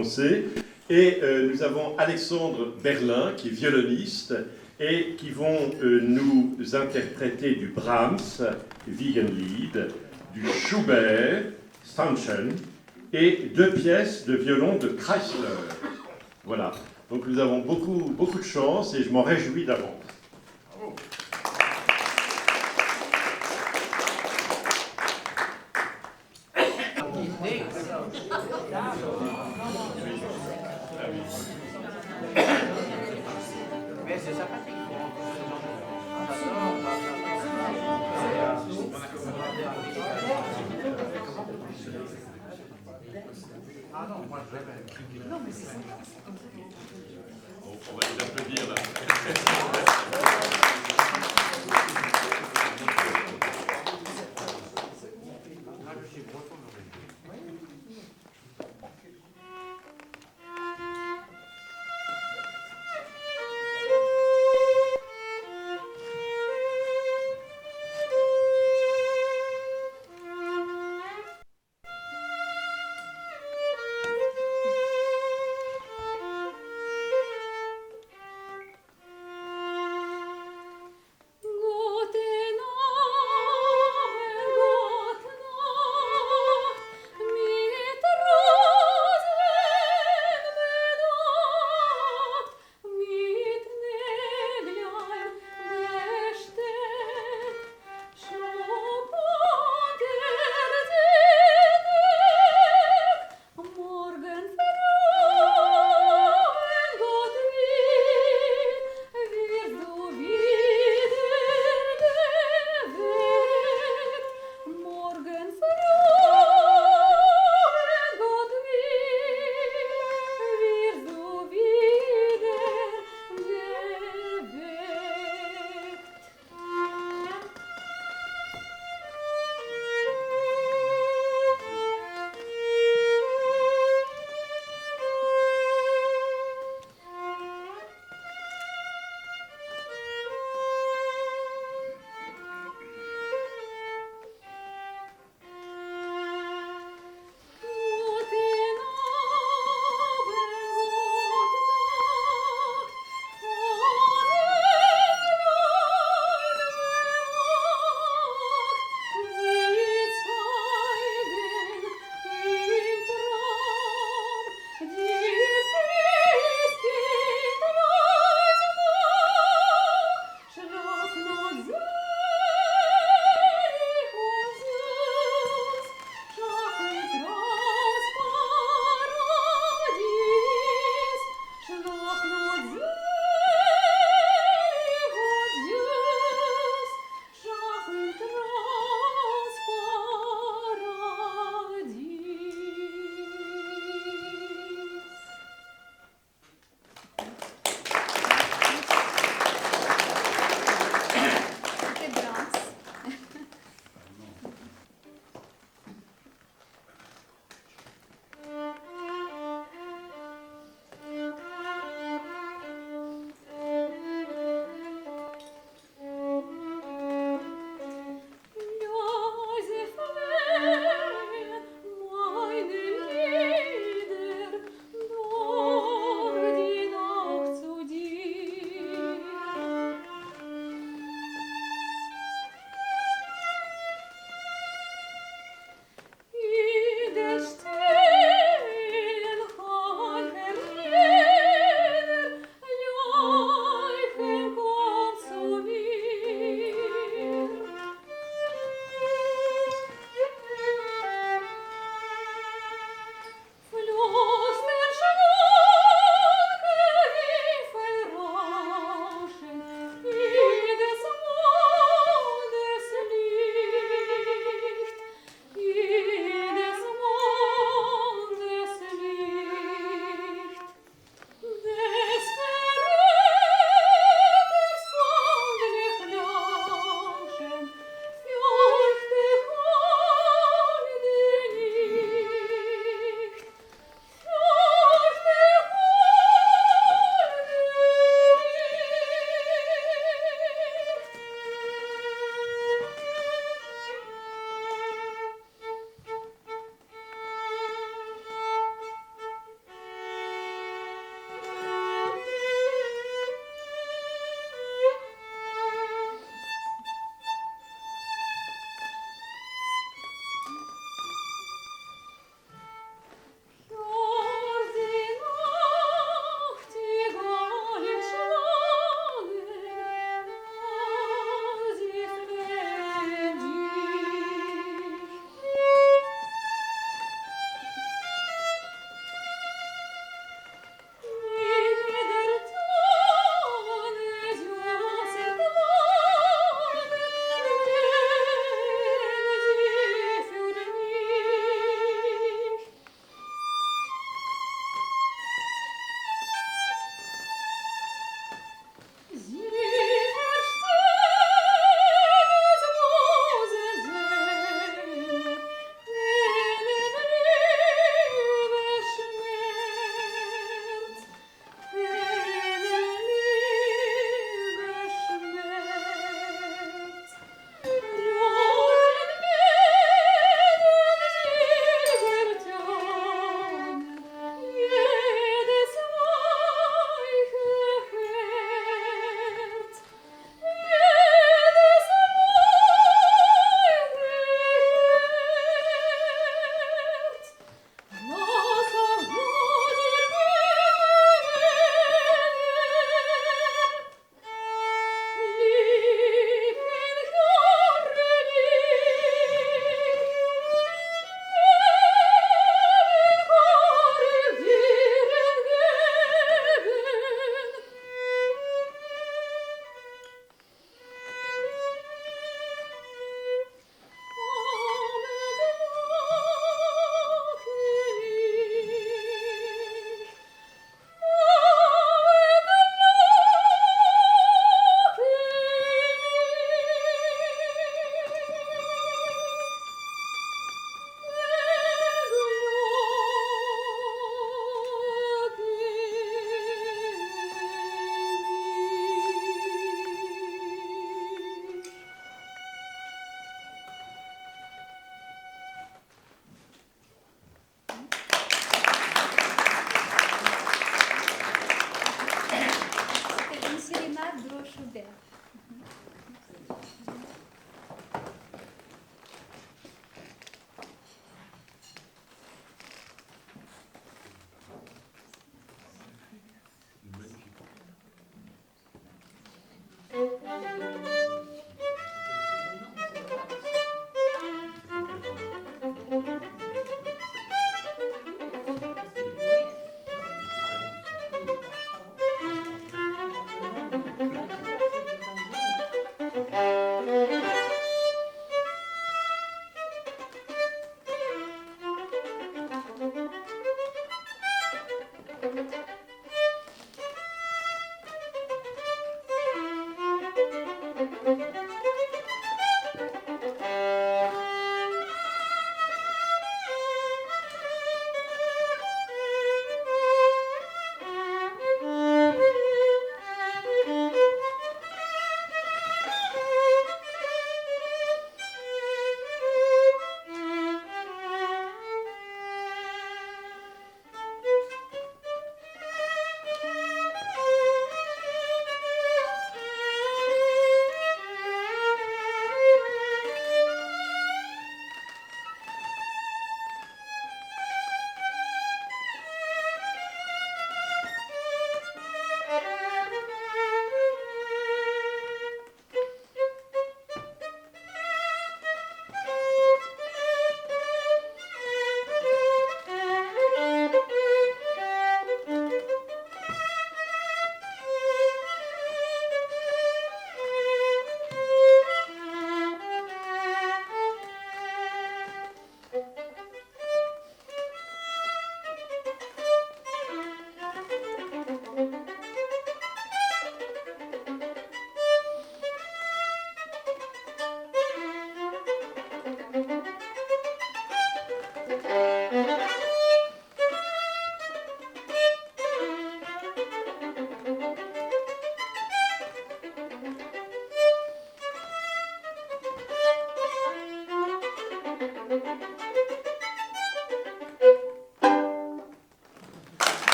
annoncer. Et nous avons Alexandre Berlin, qui est violoniste, et qui vont nous interpréter du Brahms, Wiegenlied, du Schubert, Stanchen, et 2 pièces de violon de Kreisler. Voilà. Donc nous avons beaucoup de chance et je m'en réjouis d'avance. Bravo. Mais c'est sympathique. Ah non, moi je vais. Non, mais c'est sympa. On va les applaudir là. Gott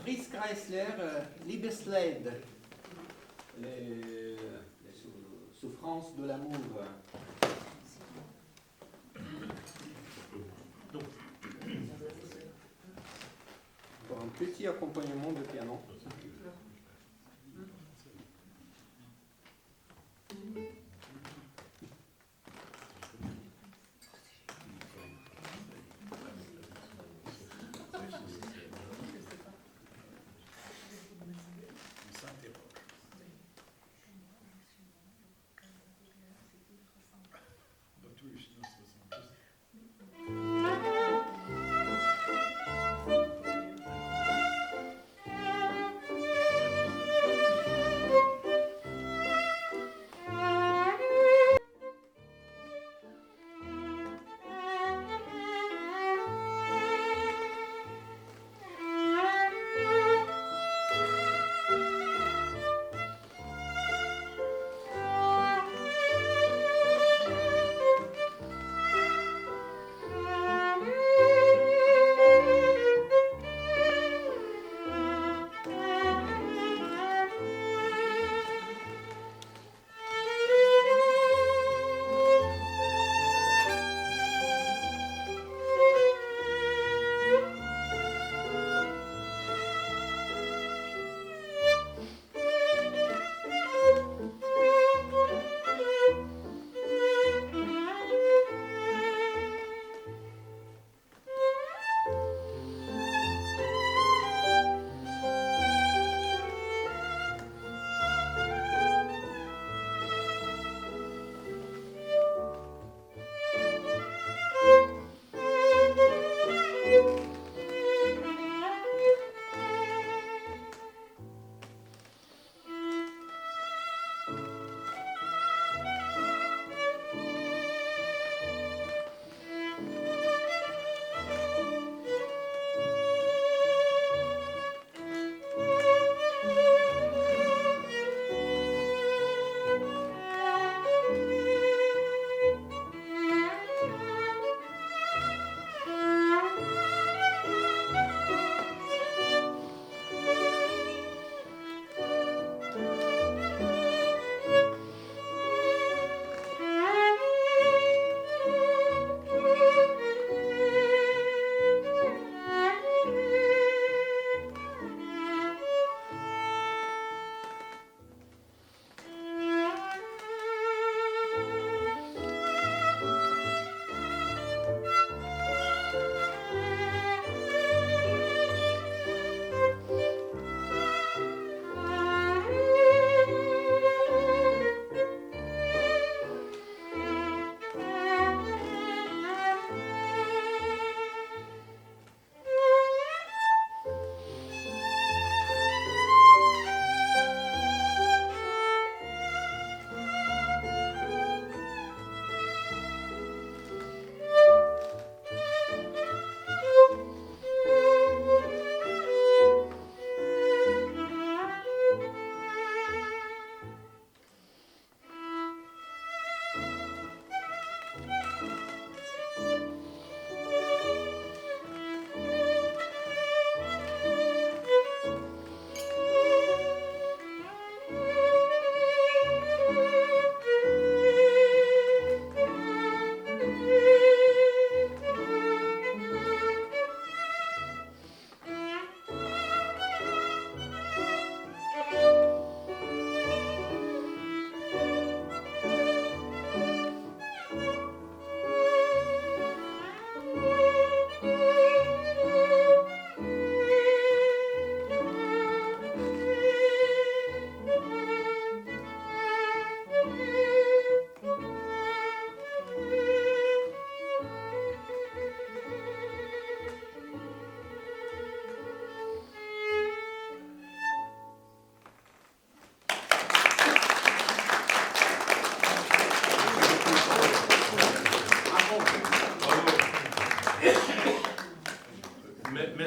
Fritz Kreisler, Liebesleid, les souffrances de l'amour. Pour un petit accompagnement de piano.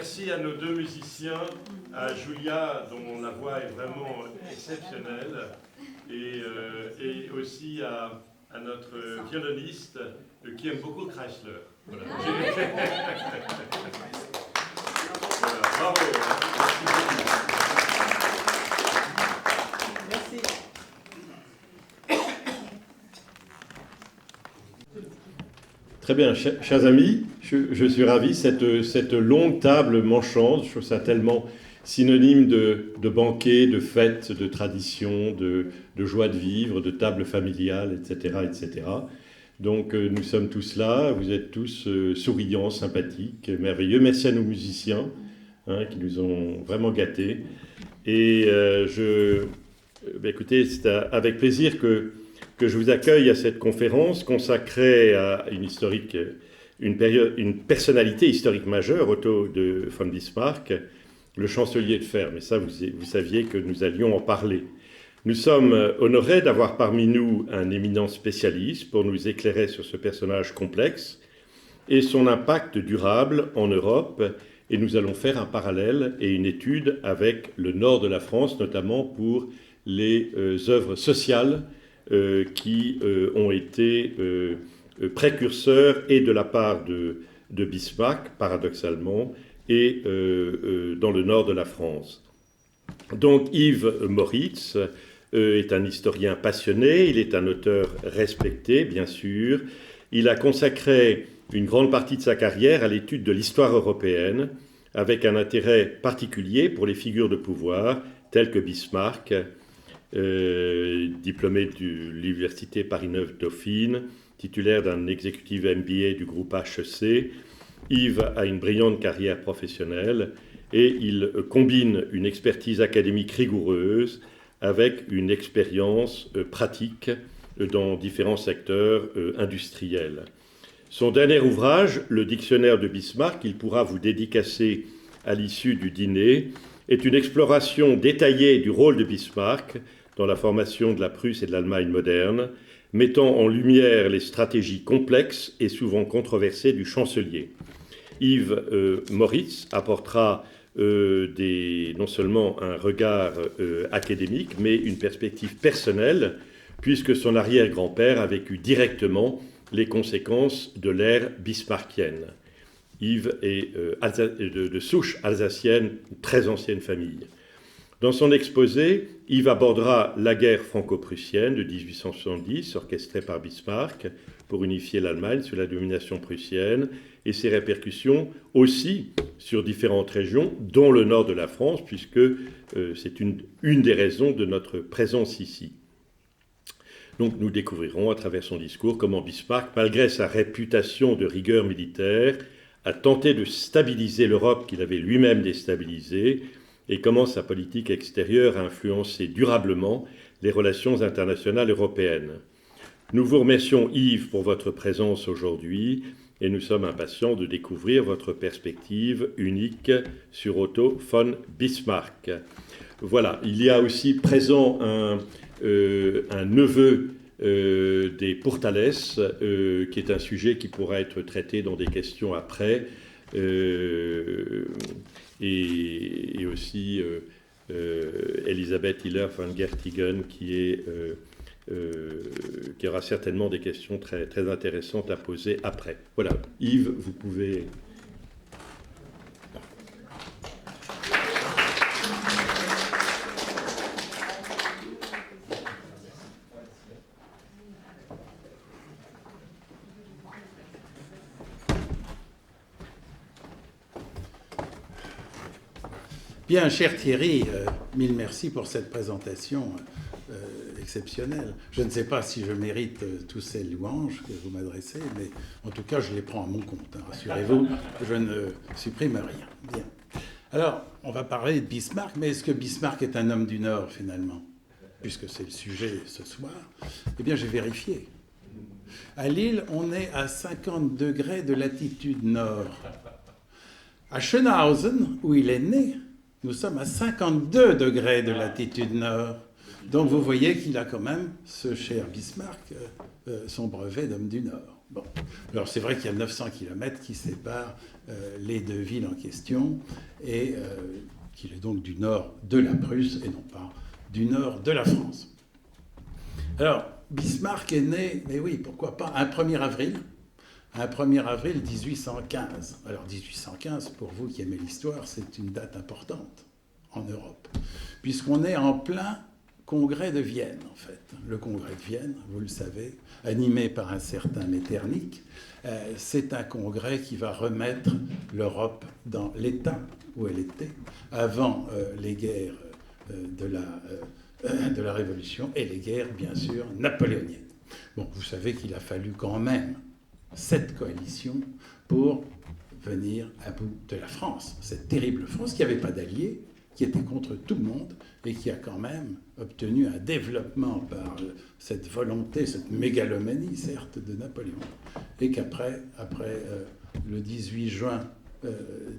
merci à nos deux musiciens, à Julia, dont la voix est vraiment exceptionnelle, et aussi à notre violoniste, qui aime beaucoup Chrysler. Voilà. Voilà, bravo. Merci. Très bien, chers amis, je suis ravi. Cette longue table m'enchante. Je trouve ça tellement synonyme de banquet, de fête, de tradition, de joie de vivre, de table familiale, etc., etc. Donc nous sommes tous là, vous êtes tous souriants, sympathiques, merveilleux. Merci à nos musiciens qui nous ont vraiment gâtés. Et écoutez, c'est avec plaisir que je vous accueille à cette conférence consacrée à une personnalité historique majeure, Otto von Bismarck, le chancelier de fer. Mais ça, vous saviez que nous allions en parler. Nous sommes honorés d'avoir parmi nous un éminent spécialiste pour nous éclairer sur ce personnage complexe et son impact durable en Europe. Et nous allons faire un parallèle et une étude avec le nord de la France, notamment pour les œuvres sociales qui ont été précurseurs et de la part de Bismarck, paradoxalement, et dans le nord de la France. Donc Yves Moritz est un historien passionné, il est un auteur respecté, bien sûr. Il a consacré une grande partie de sa carrière à l'étude de l'histoire européenne, avec un intérêt particulier pour les figures de pouvoir, telles que Bismarck, diplômé de l'université Paris 9 Dauphine, titulaire d'un exécutif MBA du groupe HEC. Yves a une brillante carrière professionnelle et il combine une expertise académique rigoureuse avec une expérience pratique dans différents secteurs industriels. Son dernier ouvrage, le dictionnaire de Bismarck, qu'il pourra vous dédicacer à l'issue du dîner, est une exploration détaillée du rôle de Bismarck dans la formation de la Prusse et de l'Allemagne moderne, mettant en lumière les stratégies complexes et souvent controversées du chancelier. Yves Moritz apportera non seulement un regard académique, mais une perspective personnelle, puisque son arrière-grand-père a vécu directement les conséquences de l'ère bismarckienne. Yves est de souche alsacienne, très ancienne famille. Dans son exposé, Yves abordera la guerre franco-prussienne de 1870, orchestrée par Bismarck pour unifier l'Allemagne sous la domination prussienne, et ses répercussions aussi sur différentes régions, dont le nord de la France, puisque c'est une des raisons de notre présence ici. Donc nous découvrirons à travers son discours comment Bismarck, malgré sa réputation de rigueur militaire, a tenté de stabiliser l'Europe qu'il avait lui-même déstabilisée, et comment sa politique extérieure a influencé durablement les relations internationales européennes. Nous vous remercions, Yves, pour votre présence aujourd'hui, et nous sommes impatients de découvrir votre perspective unique sur Otto von Bismarck. Voilà, il y a aussi présent un neveu des Pourtalès, qui est un sujet qui pourra être traité dans des questions après, et aussi Elisabeth Hiller van Gertigen, qui aura certainement des questions très, très intéressantes à poser après. Voilà, Yves, vous pouvez... Bien, cher Thierry, mille merci pour cette présentation exceptionnelle. Je ne sais pas si je mérite tous ces louanges que vous m'adressez, mais en tout cas, je les prends à mon compte. Hein, rassurez-vous, je ne supprime rien. Bien. Alors, on va parler de Bismarck, mais est-ce que Bismarck est un homme du Nord, finalement? Puisque c'est le sujet ce soir. Eh bien, j'ai vérifié. À Lille, on est à 50 degrés de latitude nord. À Schönhausen, où il est né, nous sommes à 52 degrés de latitude nord. Donc vous voyez qu'il a quand même, ce cher Bismarck, son brevet d'homme du Nord. Bon. Alors c'est vrai qu'il y a 900 km qui séparent les deux villes en question, et qu'il est donc du nord de la Prusse et non pas du nord de la France. Alors, Bismarck est né, mais oui, pourquoi pas, un 1er avril 1815. Alors 1815, pour vous qui aimez l'histoire, c'est une date importante en Europe, puisqu'on est en plein congrès de Vienne, en fait. Le congrès de Vienne, vous le savez, animé par un certain Metternich, c'est un congrès qui va remettre l'Europe dans l'état où elle était avant les guerres de la Révolution et les guerres, bien sûr, napoléoniennes. Bon, vous savez qu'il a fallu quand même 7 coalitions pour venir à bout de la France, cette terrible France qui n'avait pas d'alliés, qui était contre tout le monde et qui a quand même obtenu un développement par cette volonté, cette mégalomanie, certes, de Napoléon. Et qu'après, le 18 juin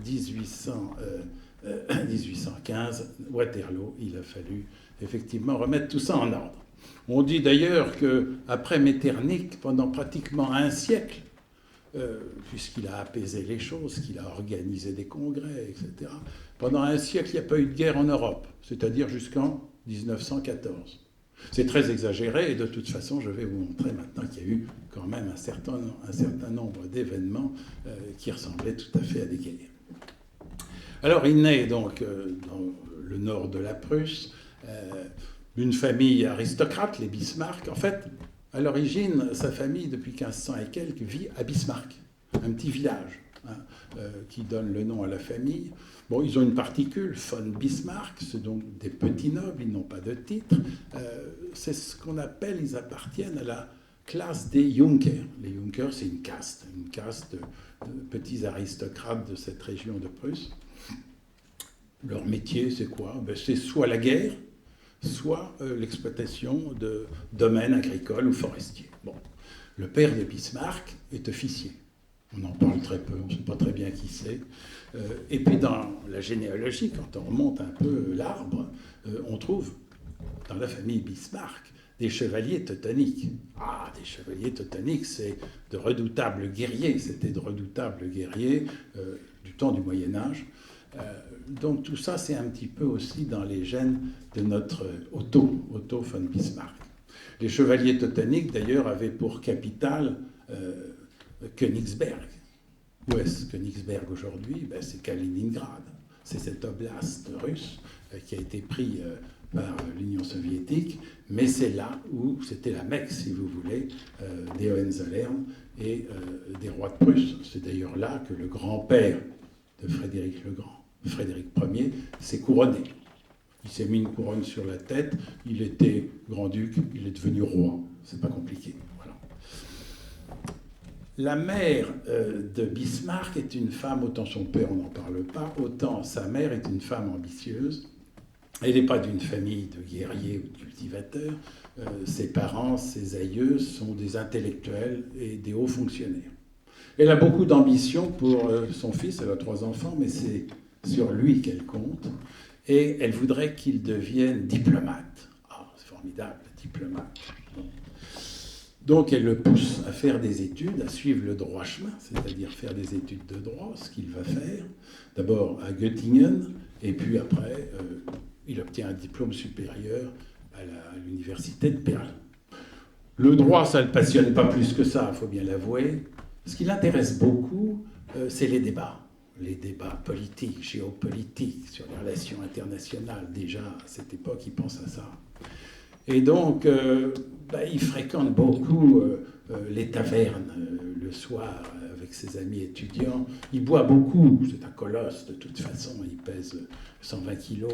1815, Waterloo, il a fallu effectivement remettre tout ça en ordre. On dit d'ailleurs qu'après Metternich, pendant pratiquement un siècle, puisqu'il a apaisé les choses, qu'il a organisé des congrès, etc. Pendant un siècle, il n'y a pas eu de guerre en Europe, c'est-à-dire jusqu'en 1914. C'est très exagéré, et de toute façon, je vais vous montrer maintenant qu'il y a eu quand même un certain nombre d'événements qui ressemblaient tout à fait à des guerres. Alors, il naît donc dans le nord de la Prusse, d'une famille aristocrate, les Bismarck. En fait, à l'origine, sa famille, depuis 1500 et quelques, vit à Bismarck, un petit village qui donne le nom à la famille. Bon, ils ont une particule, von Bismarck, c'est donc des petits nobles, ils n'ont pas de titre. C'est ce qu'on appelle, ils appartiennent à la classe des Junkers. Les Junkers, c'est une caste de petits aristocrates de cette région de Prusse. Leur métier, c'est quoi? C'est soit la guerre, soit l'exploitation de domaines agricoles ou forestiers. Bon. Le père de Bismarck est officier. On en parle très peu, on ne sait pas très bien qui c'est. Et puis dans la généalogie, quand on remonte un peu l'arbre, on trouve dans la famille Bismarck des chevaliers teutoniques. Ah, des chevaliers teutoniques, c'est de redoutables guerriers. C'était de redoutables guerriers du temps du Moyen-Âge. Donc tout ça, c'est un petit peu aussi dans les gènes de notre Otto von Bismarck. Les chevaliers teutoniques, d'ailleurs, avaient pour capitale Königsberg. Où est-ce Königsberg aujourd'hui? C'est Kaliningrad. C'est cet oblast russe qui a été pris par l'Union soviétique, mais c'est là où c'était la Mecque, si vous voulez, des Hohenzollern et des rois de Prusse. C'est d'ailleurs là que le grand-père de Frédéric le Grand, Frédéric Ier, s'est couronné. Il s'est mis une couronne sur la tête, il était grand-duc, il est devenu roi. C'est pas compliqué. Voilà. La mère de Bismarck est une femme, autant son père, on n'en parle pas, autant sa mère est une femme ambitieuse. Elle n'est pas d'une famille de guerriers ou de cultivateurs. Ses parents, ses aïeux sont des intellectuels et des hauts fonctionnaires. Elle a beaucoup d'ambition pour son fils, elle a 3 enfants, mais c'est sur lui qu'elle compte. Et elle voudrait qu'il devienne diplomate. Ah, c'est formidable, diplomate. Donc elle le pousse à faire des études, à suivre le droit chemin, c'est-à-dire faire des études de droit, ce qu'il va faire. D'abord à Göttingen, et puis après, il obtient un diplôme supérieur à l'université de Berlin. Le droit, ça ne le passionne pas plus que ça, il faut bien l'avouer. Ce qui l'intéresse beaucoup, c'est les débats politiques, géopolitiques, sur les relations internationales. Déjà, à cette époque, il pense à ça. Et donc, il fréquente beaucoup les tavernes le soir avec ses amis étudiants. Il boit beaucoup, c'est un colosse de toute façon, il pèse 120 kilos,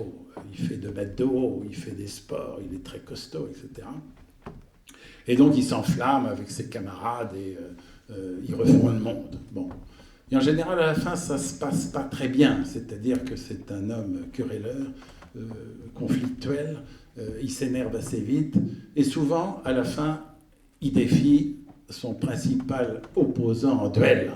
il fait 2 mètres de haut, il fait des sports, il est très costaud, etc. Et donc, il s'enflamme avec ses camarades et ils refont le monde. Bon. Et en général, à la fin, ça ne se passe pas très bien, c'est-à-dire que c'est un homme querelleur, conflictuel, il s'énerve assez vite, et souvent, à la fin, il défie son principal opposant en duel.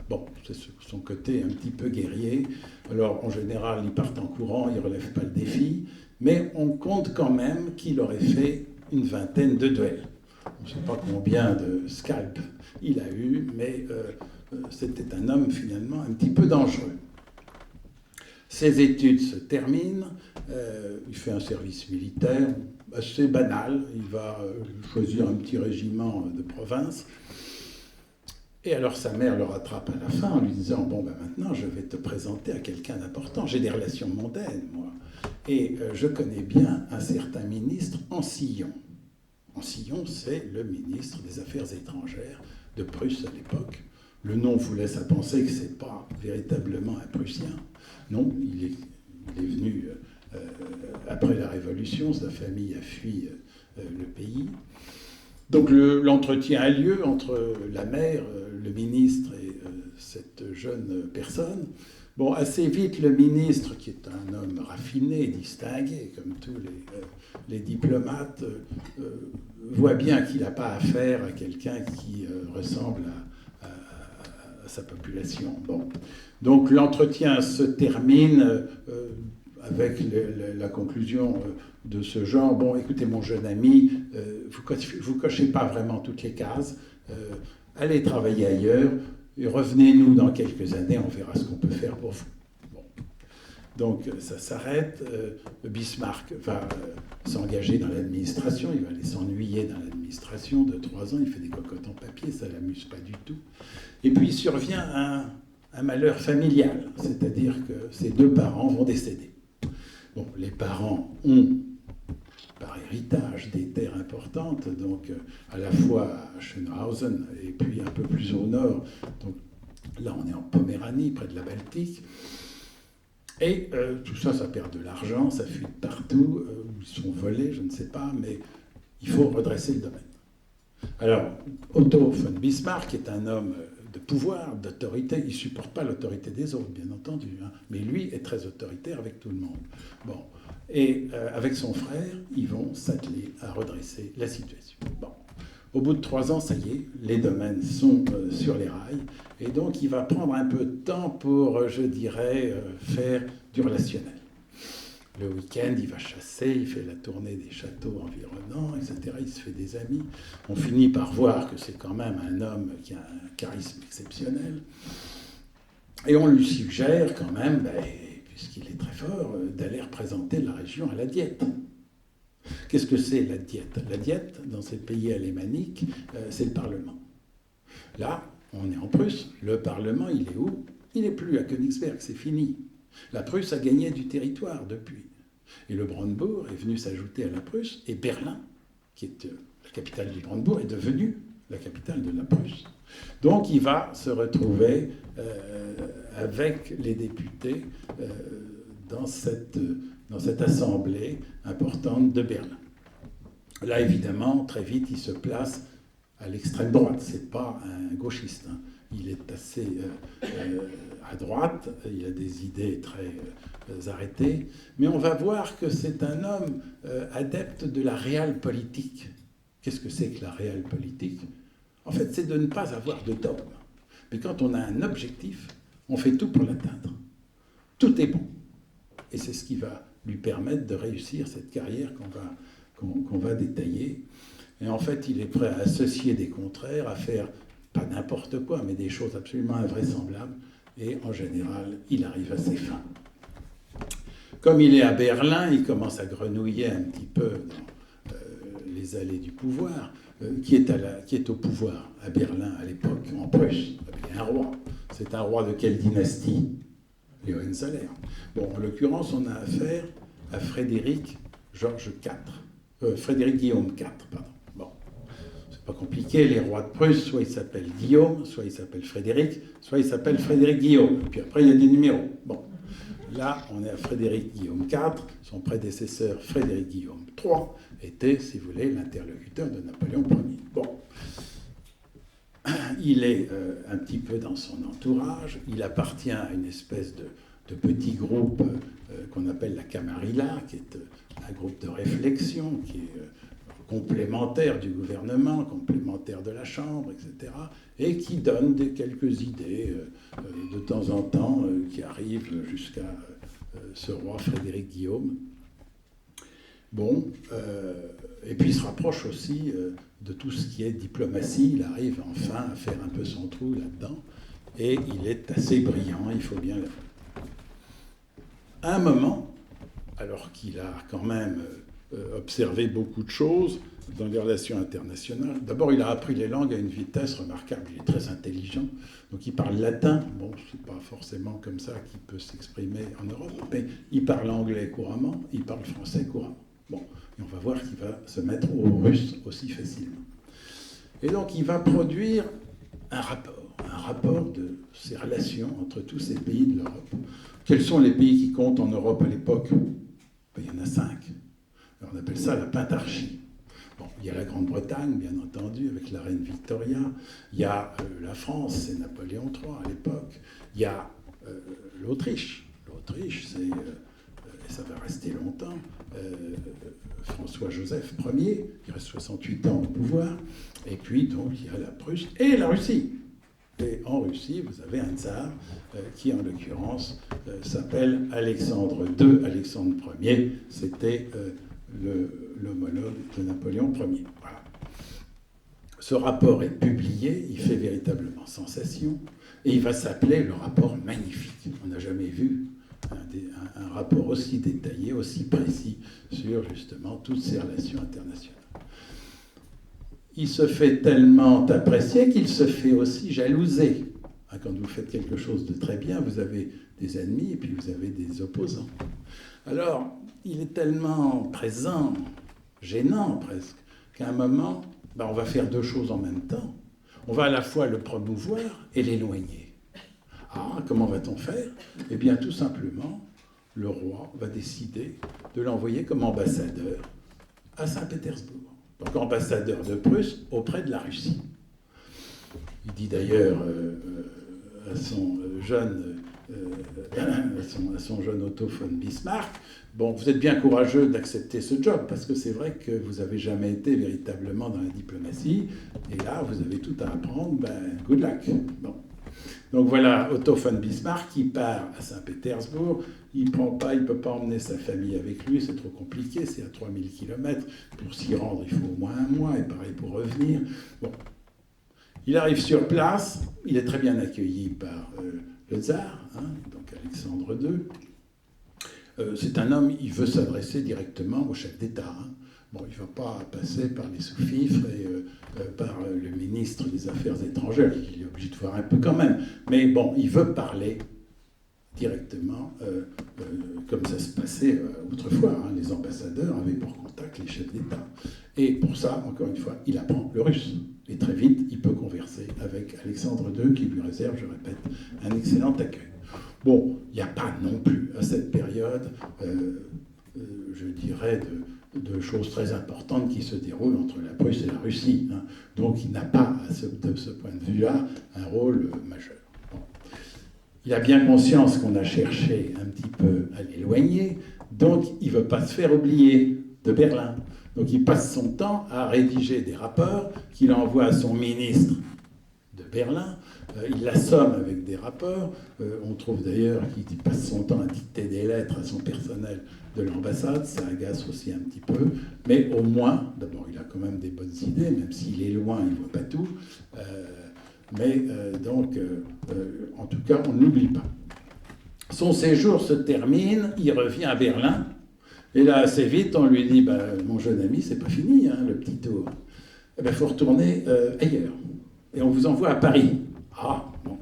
Bon, c'est son côté un petit peu guerrier. Alors, en général, ils partent en courant, ils ne relèvent pas le défi, mais on compte quand même qu'il aurait fait une vingtaine de duels. On ne sait pas combien de scalps il a eu, mais c'était un homme finalement un petit peu dangereux. Ses études se terminent, il fait un service militaire assez banal, il va choisir un petit régiment de province. Et alors sa mère le rattrape à la fin en lui disant « Bon, ben maintenant je vais te présenter à quelqu'un d'important, j'ai des relations mondaines, moi. Et je connais bien un certain ministre Ancillon. » Ancillon, c'est le ministre des Affaires étrangères de Prusse à l'époque. Le nom vous laisse à penser que ce n'est pas véritablement un Prussien. Non, il est venu après la Révolution, sa famille a fui le pays. Donc l'entretien a lieu entre la mère, le ministre et cette jeune personne. Bon, assez vite, le ministre, qui est un homme raffiné, distingué, comme tous les diplomates, voit bien qu'il n'a pas affaire à quelqu'un qui ressemble à sa population. Bon. Donc l'entretien se termine avec la conclusion de ce genre. Bon, écoutez, mon jeune ami, vous cochez pas vraiment toutes les cases. Allez travailler ailleurs et revenez-nous dans quelques années, on verra ce qu'on peut faire pour vous. Bon. Donc ça s'arrête. Bismarck va s'engager dans l'administration, il va aller s'ennuyer dans l'administration de 3 ans, il fait des cocottes en papier, ça ne l'amuse pas du tout. Et puis survient un malheur familial, c'est-à-dire que ses 2 parents vont décéder. Bon, les parents ont, par héritage, des terres importantes, donc à la fois à Schönhausen et puis un peu plus au nord. Donc là, on est en Poméranie, près de la Baltique. Et tout ça, ça perd de l'argent, ça fuit de partout, ils sont volés, je ne sais pas, mais il faut redresser le domaine. Alors, Otto von Bismarck est un homme de pouvoir, d'autorité. Il ne supporte pas l'autorité des autres, bien entendu, hein, mais lui est très autoritaire avec tout le monde. Bon. Et avec son frère, ils vont s'atteler à redresser la situation. Bon. Au bout de 3 ans, ça y est, les domaines sont sur les rails, et donc il va prendre un peu de temps pour, je dirais, faire du relationnel. Le week-end, il va chasser, il fait la tournée des châteaux environnants, etc. Il se fait des amis. On finit par voir que c'est quand même un homme qui a un charisme exceptionnel. Et on lui suggère quand même, puisqu'il est très fort, d'aller représenter la région à la Diète. Qu'est-ce que c'est la Diète? La Diète, dans ces pays alémaniques, c'est le Parlement. Là, on est en Prusse. Le Parlement, il est où? Il n'est plus à Königsberg, c'est fini. La Prusse a gagné du territoire depuis. Et le Brandebourg est venu s'ajouter à la Prusse, et Berlin, qui est la capitale du Brandebourg, est devenue la capitale de la Prusse. Donc il va se retrouver avec les députés dans cette assemblée importante de Berlin. Là, évidemment, très vite, il se place à l'extrême droite. Ce n'est pas un gauchiste, hein. Il est assez à droite, il a des idées très arrêtées, mais on va voir que c'est un homme adepte de la realpolitik. Qu'est-ce que c'est que la realpolitik? En fait, c'est de ne pas avoir de dogme. Mais quand on a un objectif, on fait tout pour l'atteindre. Tout est bon. Et c'est ce qui va lui permettre de réussir cette carrière qu'on va détailler. Et en fait, il est prêt à associer des contraires, à faire pas n'importe quoi, mais des choses absolument invraisemblables. Et en général, il arrive à ses fins. Comme il est à Berlin, il commence à grenouiller un petit peu dans les allées du pouvoir. Qui est au pouvoir à Berlin à l'époque, en Prusse? Il y a un roi. C'est un roi de quelle dynastie? Les Hohenzollern. Bon, en l'occurrence, on a affaire à Frédéric Guillaume IV, pardon. Bon, c'est pas compliqué, les rois de Prusse, soit ils s'appellent Guillaume, soit ils s'appellent Frédéric, soit ils s'appellent Frédéric Guillaume. Puis après, il y a des numéros. Bon, là, on est à Frédéric Guillaume IV, son prédécesseur Frédéric Guillaume III était, si vous voulez, l'interlocuteur de Napoléon Ier. Bon, il est un petit peu dans son entourage, il appartient à une espèce de petit groupe qu'on appelle la Camarilla, qui est un groupe de réflexion qui est complémentaire du gouvernement, complémentaire de la Chambre, etc., et qui donne quelques idées de temps en temps qui arrivent jusqu'à ce roi Frédéric Guillaume. Bon, et puis il se rapproche aussi de tout ce qui est diplomatie. Il arrive enfin à faire un peu son trou là-dedans, et il est assez brillant, il faut bien l'avouer. À un moment, alors qu'il a quand même observé beaucoup de choses dans les relations internationales, d'abord il a appris les langues à une vitesse remarquable, il est très intelligent, donc il parle latin, bon, c'est pas forcément comme ça qu'il peut s'exprimer en Europe, mais il parle anglais couramment, il parle français couramment. Bon, et on va voir qu'il va se mettre au russe aussi facilement. Et donc il va produire un rapport de ces relations entre tous ces pays de l'Europe. Quels sont les pays qui comptent en Europe à l'époque? Ben, il y en a 5. Alors, on appelle ça la pentarchie. Bon, il y a la Grande-Bretagne, bien entendu, avec la reine Victoria. Il y a la France, c'est Napoléon III à l'époque. Il y a l'Autriche. L'Autriche, c'est, ça va rester longtemps, François-Joseph Ier, qui reste 68 ans au pouvoir. Et puis, donc, il y a la Prusse et la Russie. Et en Russie, vous avez un tsar qui, en l'occurrence, s'appelle Alexandre II. Alexandre Ier, c'était l'homologue de Napoléon Ier. Voilà. Ce rapport est publié, il fait véritablement sensation, et il va s'appeler le rapport magnifique. On n'a jamais vu un rapport aussi détaillé, aussi précis sur justement toutes ces relations internationales. Il se fait tellement apprécier qu'il se fait aussi jalouser. Quand vous faites quelque chose de très bien, vous avez des ennemis et puis vous avez des opposants. Alors, il est tellement présent, gênant presque, qu'à un moment, on va faire deux choses en même temps. On va à la fois le promouvoir et l'éloigner. Ah, comment va-t-on faire? Eh bien, tout simplement, le roi va décider de l'envoyer comme ambassadeur à Saint-Pétersbourg. Donc ambassadeur de Prusse auprès de la Russie. Il dit d'ailleurs à son jeune Otto von Bismarck, bon, vous êtes bien courageux d'accepter ce job, parce que c'est vrai que vous n'avez jamais été véritablement dans la diplomatie, et là, vous avez tout à apprendre, good luck. Bon. Donc voilà, Otto von Bismarck qui part à Saint-Pétersbourg. Il ne peut pas emmener sa famille avec lui, c'est trop compliqué, c'est à 3000 km. Pour s'y rendre, il faut au moins un mois, et pareil pour revenir. Bon. Il arrive sur place, il est très bien accueilli par le tsar, donc Alexandre II. C'est un homme, il veut s'adresser directement au chef d'État. Bon, il ne va pas passer par les sous-fifres et par le ministre des Affaires étrangères, il est obligé de voir un peu quand même. Mais bon, il veut parler directement, comme ça se passait autrefois. Les ambassadeurs avaient pour contact les chefs d'État. Et pour ça, encore une fois, il apprend le russe. Et très vite, il peut converser avec Alexandre II, qui lui réserve, je répète, un excellent accueil. Bon, il n'y a pas non plus, à cette période, je dirais, de choses très importantes qui se déroulent entre la Prusse et la Russie. Donc il n'a pas, de ce point de vue-là, un rôle majeur. Bon. Il a bien conscience qu'on a cherché un petit peu à l'éloigner, donc il ne veut pas se faire oublier de Berlin. Donc il passe son temps à rédiger des rapports qu'il envoie à son ministre de Berlin. Il l'assomme avec des rapports. On trouve d'ailleurs qu'il passe son temps à dicter des lettres à son personnel de l'ambassade. Ça agace aussi un petit peu. Mais au moins, d'abord, il a quand même des bonnes idées, même s'il est loin, il ne voit pas tout. En tout cas, on n'oublie pas. Son séjour se termine, il revient à Berlin. Et là, assez vite, on lui dit, mon jeune ami, c'est pas fini, le petit tour. Il faut retourner ailleurs. Et on vous envoie à Paris. Ah, bon.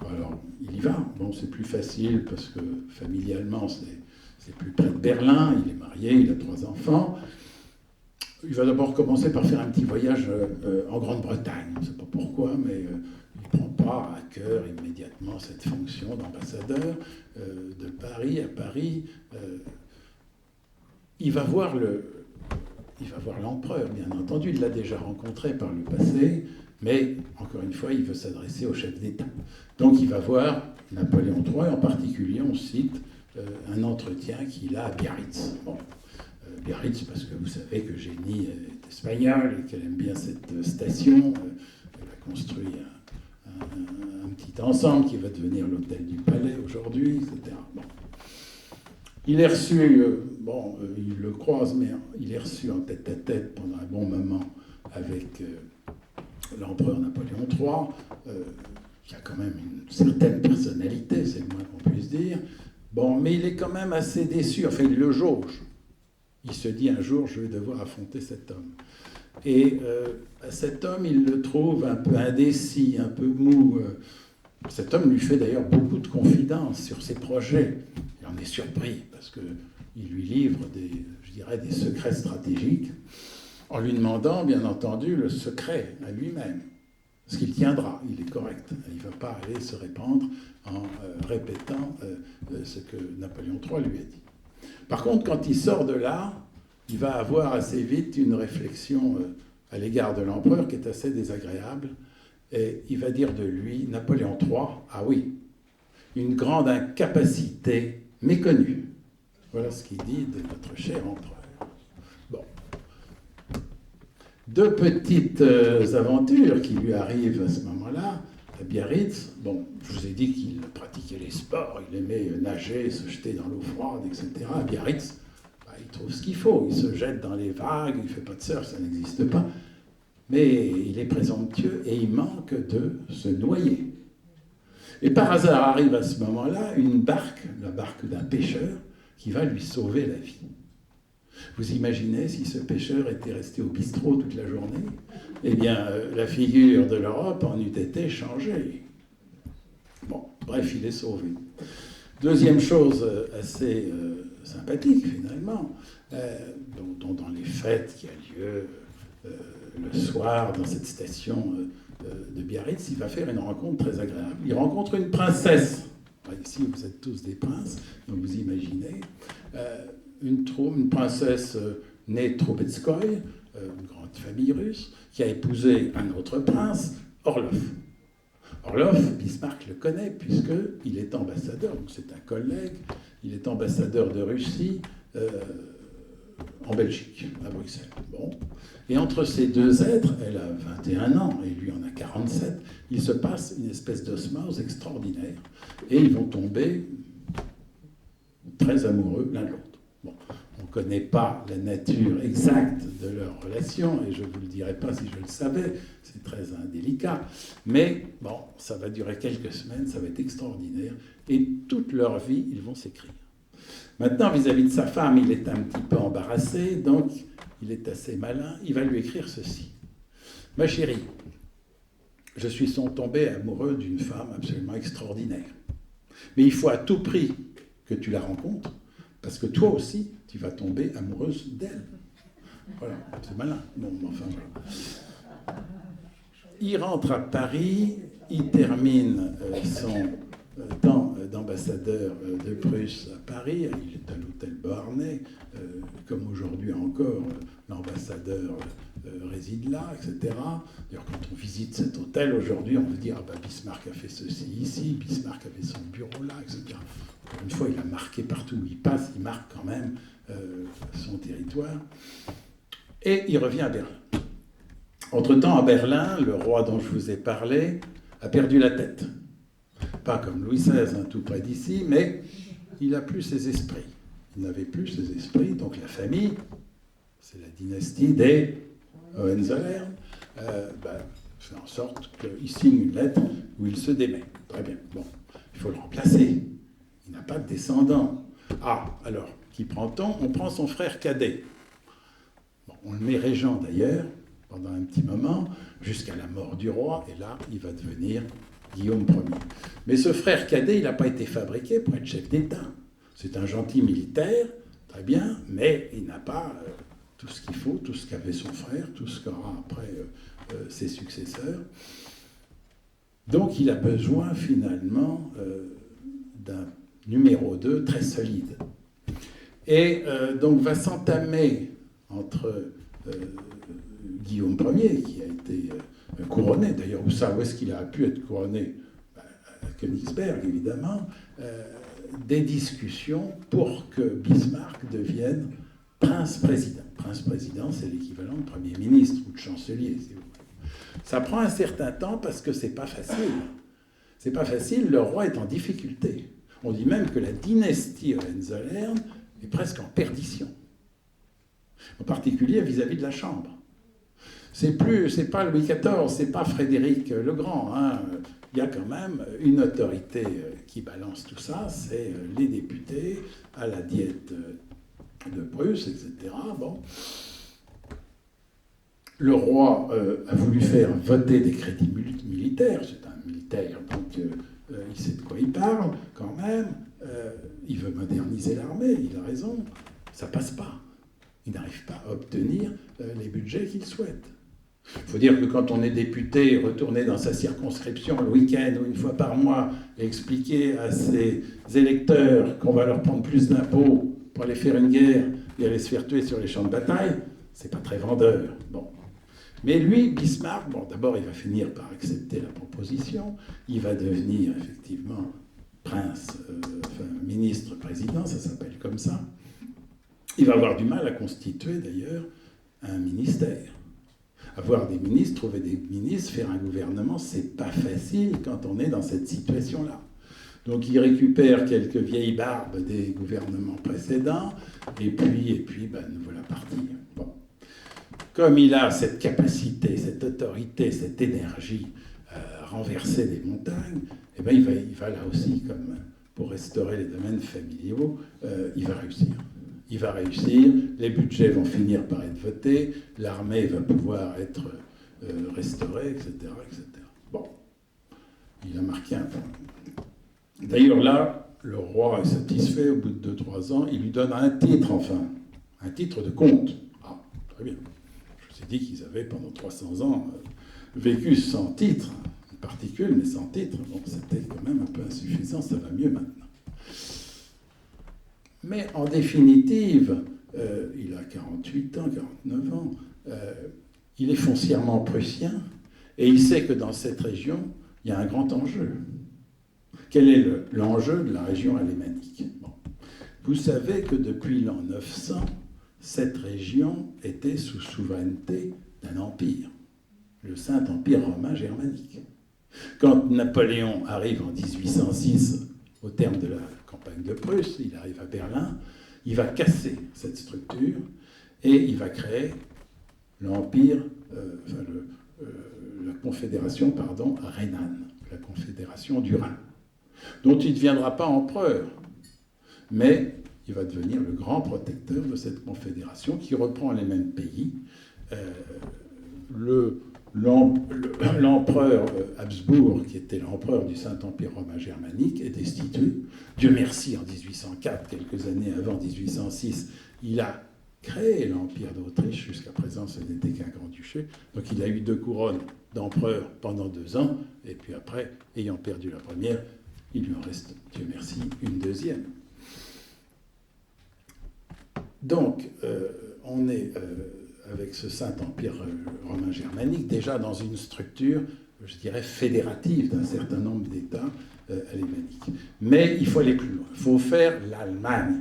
Alors, il y va. Bon, c'est plus facile parce que familialement, c'est plus près de Berlin. Il est marié, il a 3 enfants. Il va d'abord commencer par faire un petit voyage en Grande-Bretagne. Je ne sais pas pourquoi, mais il ne prend pas à cœur immédiatement cette fonction d'ambassadeur de Paris à Paris. Il va voir l'empereur, bien entendu. Il l'a déjà rencontré par le passé. Mais, encore une fois, il veut s'adresser au chef d'État. Donc il va voir Napoléon III, et en particulier, on cite un entretien qu'il a à Biarritz. Bon. Biarritz, parce que vous savez qu'Eugénie est espagnole et qu'elle aime bien cette station. Elle a construit un petit ensemble qui va devenir l'hôtel du Palais aujourd'hui, etc. Bon. Il est reçu, il le croise, mais il est reçu en tête-à-tête pendant un bon moment avec l'empereur Napoléon III, qui a quand même une certaine personnalité, c'est le moins qu'on puisse dire. Bon, mais il est quand même assez déçu, enfin il le jauge. Il se dit un jour, je vais devoir affronter cet homme. Et cet homme, il le trouve un peu indécis, un peu mou. Cet homme lui fait d'ailleurs beaucoup de confidences sur ses projets. Il en est surpris parce qu'il lui livre des secrets stratégiques en lui demandant, bien entendu, le secret à lui-même. Ce qu'il tiendra, il est correct. Il ne va pas aller se répandre en répétant ce que Napoléon III lui a dit. Par contre, quand il sort de là, il va avoir assez vite une réflexion à l'égard de l'empereur qui est assez désagréable. Et il va dire de lui, Napoléon III, ah oui, une grande incapacité méconnue. Voilà ce qu'il dit de notre cher empereur. Bon. Deux petites aventures qui lui arrivent à ce moment-là, à Biarritz. Bon, je vous ai dit qu'il pratiquait les sports, il aimait nager, se jeter dans l'eau froide, etc. À Biarritz, il trouve ce qu'il faut, il se jette dans les vagues, il ne fait pas de surf, ça n'existe pas. Mais il est présomptueux et il manque de se noyer. Et par hasard arrive à ce moment-là une barque, la barque d'un pêcheur, qui va lui sauver la vie. Vous imaginez si ce pêcheur était resté au bistrot toute la journée? Eh bien, la figure de l'Europe en eût été changée. Bon, bref, il est sauvé. Deuxième chose assez sympathique, finalement, dans les fêtes qui a lieu le soir dans cette station de Biarritz, il va faire une rencontre très agréable. Il rencontre une princesse. Ici, vous êtes tous des princes, donc vous imaginez. Une princesse née Troubetskoï, une grande famille russe, qui a épousé un autre prince, Orlov. Orlov, Bismarck le connaît puisqu'il est ambassadeur, donc c'est un collègue, il est ambassadeur de Russie en Belgique, à Bruxelles. Bon. Et entre ces deux êtres, elle a 21 ans et lui en a 47, il se passe une espèce d'osmose extraordinaire et ils vont tomber très amoureux l'un de l'autre. Bon, on ne connaît pas la nature exacte de leur relation, et je ne vous le dirai pas si je le savais, c'est très indélicat, mais bon, ça va durer quelques semaines, ça va être extraordinaire, et toute leur vie, ils vont s'écrire. Maintenant, vis-à-vis de sa femme, il est un petit peu embarrassé, donc il est assez malin, il va lui écrire ceci. « Ma chérie, je suis tombé amoureux d'une femme absolument extraordinaire, mais il faut à tout prix que tu la rencontres, parce que toi aussi, tu vas tomber amoureuse d'elle. » Voilà, c'est malin. Bon, enfin, voilà. Il rentre à Paris, il termine son temps d'ambassadeur de Prusse à Paris, il est à l'hôtel Beauharnais, comme aujourd'hui encore, l'ambassadeur réside là, etc. D'ailleurs, quand on visite cet hôtel aujourd'hui, on veut dire « Ah ben, Bismarck a fait ceci ici, Bismarck a fait son bureau là, etc. » Une fois, il a marqué partout où il passe, il marque quand même son territoire. Et il revient à Berlin. Entre-temps, à Berlin, le roi dont je vous ai parlé a perdu la tête. Pas comme Louis XVI, tout près d'ici, mais il n'a plus ses esprits. Il n'avait plus ses esprits, donc la famille, c'est la dynastie des Hohenzollern, fait en sorte qu'il signe une lettre où il se démet. Très bien. Bon, il faut le remplacer. Il n'a pas de descendant. Ah, alors, qui prend-on? On prend son frère cadet. Bon, on le met régent d'ailleurs, pendant un petit moment, jusqu'à la mort du roi, et là, il va devenir Guillaume Ier. Mais ce frère cadet, il n'a pas été fabriqué pour être chef d'État. C'est un gentil militaire, très bien, mais il n'a pas tout ce qu'il faut, tout ce qu'avait son frère, tout ce qu'aura après ses successeurs. Donc, il a besoin finalement d'un numéro 2 très solide. Et donc va s'entamer entre Guillaume Ier, qui a été couronné, d'ailleurs, où est-ce qu'il a pu être couronné? À Königsberg, évidemment, des discussions pour que Bismarck devienne prince-président. Prince-président, c'est l'équivalent de Premier ministre ou de chancelier, si vous voulez. Ça prend un certain temps parce que c'est pas facile. C'est pas facile, le roi est en difficulté. On dit même que la dynastie Hohenzollern est presque en perdition. En particulier vis-à-vis de la Chambre. C'est pas Louis XIV, c'est pas Frédéric le Grand. Hein. Il y a quand même une autorité qui balance tout ça, c'est les députés à la diète de Prusse, etc. Bon. Le roi a voulu faire voter des crédits militaires, c'est un militaire, donc il sait de quoi il parle quand même, il veut moderniser l'armée, il a raison, ça passe pas. Il n'arrive pas à obtenir les budgets qu'il souhaite. Il faut dire que quand on est député, retourner dans sa circonscription le week-end ou une fois par mois et expliquer à ses électeurs qu'on va leur prendre plus d'impôts pour aller faire une guerre et aller se faire tuer sur les champs de bataille, c'est pas très vendeur. Bon. Mais lui, Bismarck, bon, d'abord il va finir par accepter la proposition, il va devenir effectivement ministre-président, ça s'appelle comme ça. Il va avoir du mal à constituer d'ailleurs un ministère. Avoir des ministres, trouver des ministres, faire un gouvernement, c'est pas facile quand on est dans cette situation-là. Donc il récupère quelques vieilles barbes des gouvernements précédents, et puis ben, nous voilà partis. Bon. Comme il a cette capacité, cette autorité, cette énergie à renverser des montagnes, eh ben, il va là aussi, comme pour restaurer les domaines familiaux, il va réussir. Il va réussir, les budgets vont finir par être votés, l'armée va pouvoir être restaurée, etc., etc. Bon, il a marqué un point. D'ailleurs là, le roi est satisfait, au bout de 2-3 ans, il lui donne un titre enfin, un titre de comte. Ah, très bien. Je vous ai dit qu'ils avaient pendant 300 ans vécu sans titre, une particule, mais sans titre. Donc c'était quand même un peu insuffisant, ça va mieux maintenant. Mais en définitive, il a 48 ans, 49 ans, il est foncièrement prussien, et il sait que dans cette région, il y a un grand enjeu. Quel est l'enjeu de la région alémanique? Bon. Vous savez que depuis l'an 900, cette région était sous souveraineté d'un empire, le Saint-Empire romain germanique. Quand Napoléon arrive en 1806, au terme de la campagne de Prusse, il arrive à Berlin, il va casser cette structure et il va créer l'empire, la confédération, rhénane, la confédération du Rhin, dont il ne deviendra pas empereur, mais il va devenir le grand protecteur de cette confédération qui reprend les mêmes pays. L'empereur Habsbourg, qui était l'empereur du Saint-Empire romain germanique, est destitué. Dieu merci, en 1804, quelques années avant 1806, il a créé l'Empire d'Autriche. Jusqu'à présent, ce n'était qu'un grand-duché. Donc il a eu 2 couronnes d'empereur pendant 2 ans, et puis après, ayant perdu la première, il lui en reste, Dieu merci, une deuxième. Donc, on est... avec ce Saint-Empire romain germanique, déjà dans une structure, je dirais, fédérative d'un certain nombre d'États alémaniques. Mais il faut aller plus loin. Il faut faire l'Allemagne.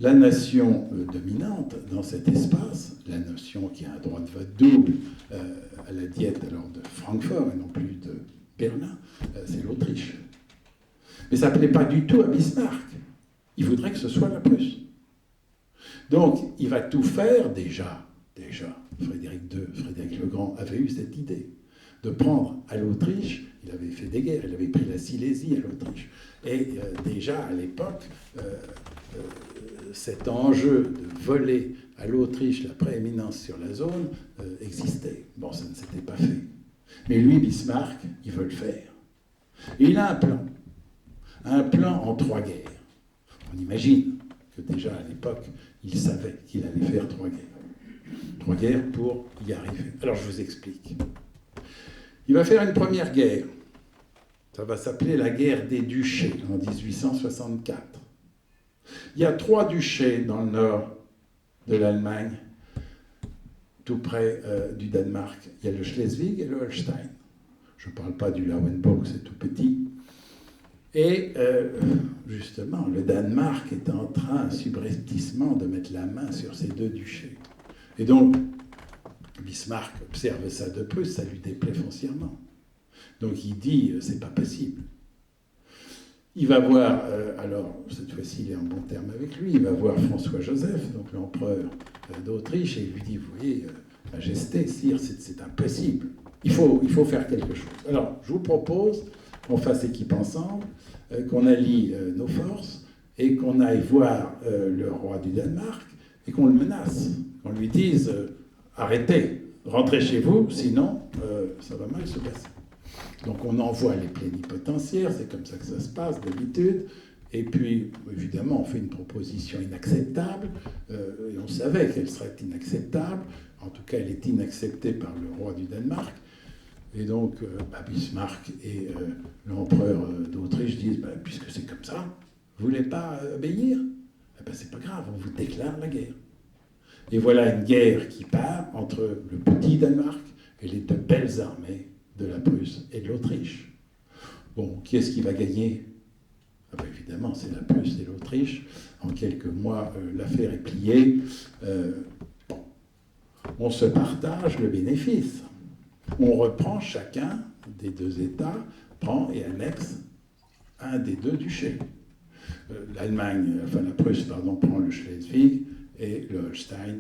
La nation dominante dans cet espace, la nation qui a un droit de vote double à la diète alors de Francfort et non plus de Berlin, c'est l'Autriche. Mais ça ne plaît pas du tout à Bismarck. Il voudrait que ce soit la Prusse. Donc, il va tout faire déjà, Frédéric le Grand avait eu cette idée de prendre à l'Autriche, il avait fait des guerres, il avait pris la Silésie à l'Autriche. Et déjà, à l'époque, cet enjeu de voler à l'Autriche la prééminence sur la zone existait. Bon, ça ne s'était pas fait. Mais lui, Bismarck, il veut le faire. Et il a un plan en 3 guerres. On imagine que déjà à l'époque, il savait qu'il allait faire 3 guerres. 3 guerres pour y arriver. Alors je vous explique. Il va faire une première guerre. Ça va s'appeler la guerre des duchés en 1864. Il y a 3 duchés dans le nord de l'Allemagne, tout près du Danemark. Il y a le Schleswig et le Holstein. Je ne parle pas du Lauenburg, c'est tout petit. Et justement, le Danemark est en train, subrepticement, de mettre la main sur ces deux duchés. Et donc, Bismarck observe ça de Prusse, ça lui déplaît foncièrement. Donc il dit, c'est pas possible. Il va voir, alors cette fois-ci il est en bon terme avec lui, il va voir François-Joseph, donc l'empereur d'Autriche, et il lui dit, vous voyez, Majesté, sire, c'est impossible. Il faut faire quelque chose. Alors, je vous propose qu'on fasse équipe ensemble, qu'on allie nos forces, et qu'on aille voir le roi du Danemark, et qu'on le menace, qu'on lui dise, arrêtez, rentrez chez vous, sinon ça va mal se passer. Donc on envoie les plénipotentiaires, c'est comme ça que ça se passe d'habitude, et puis évidemment on fait une proposition inacceptable, et on savait qu'elle serait inacceptable, en tout cas elle est inacceptée par le roi du Danemark, et donc Bismarck et l'empereur d'Autriche disent, puisque c'est comme ça, vous ne voulez pas obéir? C'est pas grave, on vous déclare la guerre. Et voilà une guerre qui part entre le petit Danemark et les deux belles armées de la Prusse et de l'Autriche. Bon, qui est-ce qui va gagner? Évidemment, c'est la Prusse et l'Autriche. En quelques mois, l'affaire est pliée. On se partage le bénéfice. On reprend chacun des deux États, prend et annexe un des deux duchés. La Prusse, prend le Schleswig et le Holstein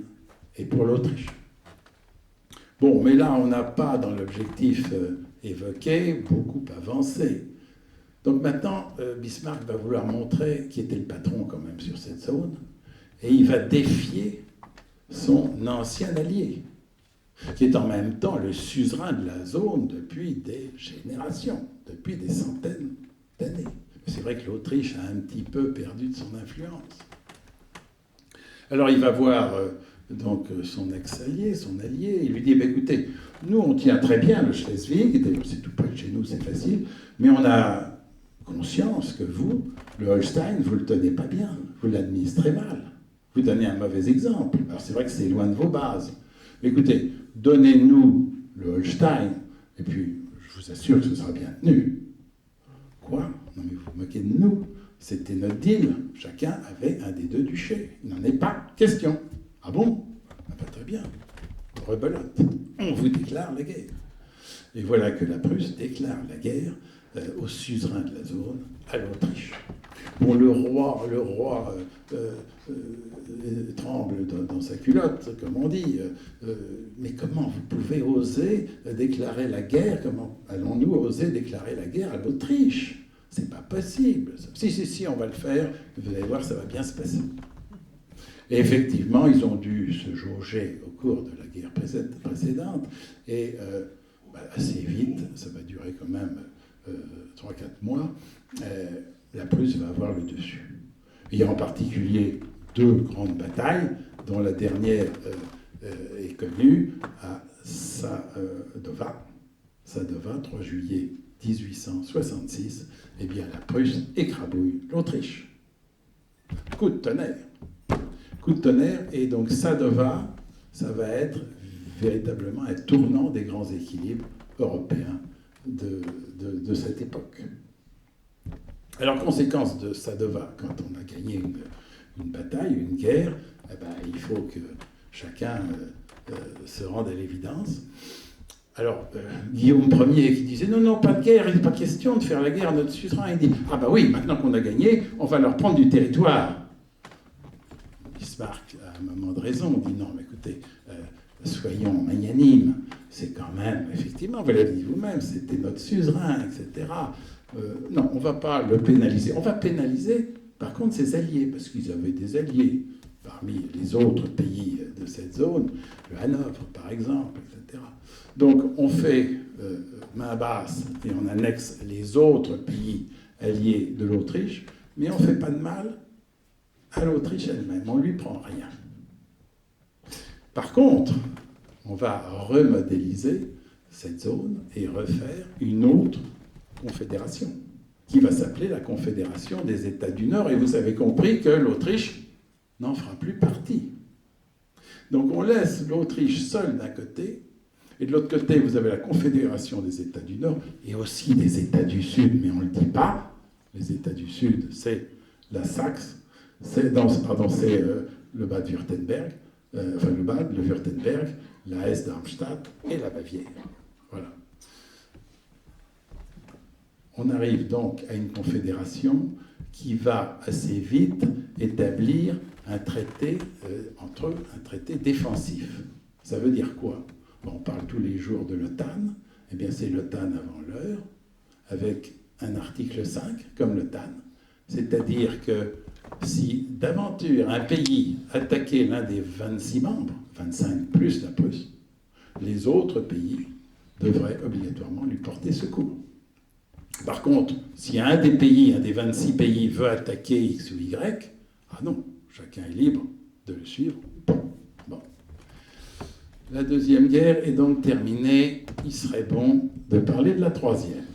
est pour l'Autriche. Bon, mais là, on n'a pas, dans l'objectif évoqué, beaucoup avancé. Donc maintenant, Bismarck va vouloir montrer qui était le patron quand même sur cette zone, et il va défier son ancien allié, qui est en même temps le suzerain de la zone depuis des générations, depuis des centaines d'années. C'est vrai que l'Autriche a un petit peu perdu de son influence. Alors il va voir donc son ex-allié, son allié, il lui dit, écoutez, nous on tient très bien le Schleswig, c'est tout près de chez nous, c'est facile, mais on a conscience que vous, le Holstein, vous le tenez pas bien, vous l'administrez mal, vous donnez un mauvais exemple. Alors c'est vrai que c'est loin de vos bases. Mais écoutez, donnez-nous le Holstein, et puis je vous assure que ce sera bien tenu. Quoi? Non mais vous vous moquez de nous. C'était notre deal. Chacun avait un des deux duchés. Il n'en est pas question. Ah bon? Très bien. Rebelote. On vous déclare la guerre. Et voilà que la Prusse déclare la guerre au suzerain de la zone, à l'Autriche. Bon, le roi tremble dans sa culotte, comme on dit. Mais comment vous pouvez oser déclarer la guerre? Comment allons-nous oser déclarer la guerre à l'Autriche? C'est pas possible. Si, on va le faire. Vous allez voir, ça va bien se passer. Et effectivement, ils ont dû se jauger au cours de la guerre précédente. Et assez vite, ça va durer quand même 3-4 mois, la Prusse va avoir le dessus. Il y a en particulier 2 grandes batailles, dont la dernière est connue à Sadova, 3 juillet 1866, eh bien la Prusse écrabouille l'Autriche. Coup de tonnerre. Coup de tonnerre, et donc Sadova, ça va être véritablement un tournant des grands équilibres européens de cette époque. Alors, conséquence de Sadova, quand on a gagné une bataille, une guerre, il faut que chacun se rende à l'évidence. Alors, Guillaume Ier qui disait « Non, pas de guerre, il n'est pas question de faire la guerre à notre suzerain », il dit « Ah oui, maintenant qu'on a gagné, on va leur prendre du territoire ». Bismarck a un moment de raison, on dit « Non, mais écoutez, soyons magnanimes, c'est quand même, effectivement, vous l'avez dit vous-même, c'était notre suzerain, etc. Non, on ne va pas le pénaliser. On va pénaliser, par contre, ses alliés, parce qu'ils avaient des alliés parmi les autres pays de cette zone, le Hanovre, par exemple, etc. Donc, on fait main basse et on annexe les autres pays alliés de l'Autriche, mais on ne fait pas de mal à l'Autriche elle-même. On ne lui prend rien. Par contre, on va remodéliser cette zone et refaire une autre confédération, qui va s'appeler la Confédération des États du Nord, et vous avez compris que l'Autriche n'en fera plus partie. Donc on laisse l'Autriche seule d'un côté, et de l'autre côté, vous avez la Confédération des États du Nord, et aussi des États du Sud, mais on ne le dit pas, Les États du Sud, c'est la Saxe, c'est le Bade Württemberg, le Württemberg, la Hesse-Darmstadt et la Bavière. Voilà. On arrive donc à une confédération qui va assez vite établir un traité entre eux, un traité défensif. Ça veut dire quoi? On parle tous les jours de l'OTAN. Eh bien, c'est l'OTAN avant l'heure, avec un article 5, comme l'OTAN. C'est-à-dire que si d'aventure un pays attaquait l'un des 26 membres, 25 plus la Prusse, les autres pays devraient obligatoirement lui porter secours. Par contre, si un des pays, un des 26 pays veut attaquer X ou Y, ah non, chacun est libre de le suivre. Bon. La Deuxième Guerre est donc terminée. Il serait bon de parler de la Troisième.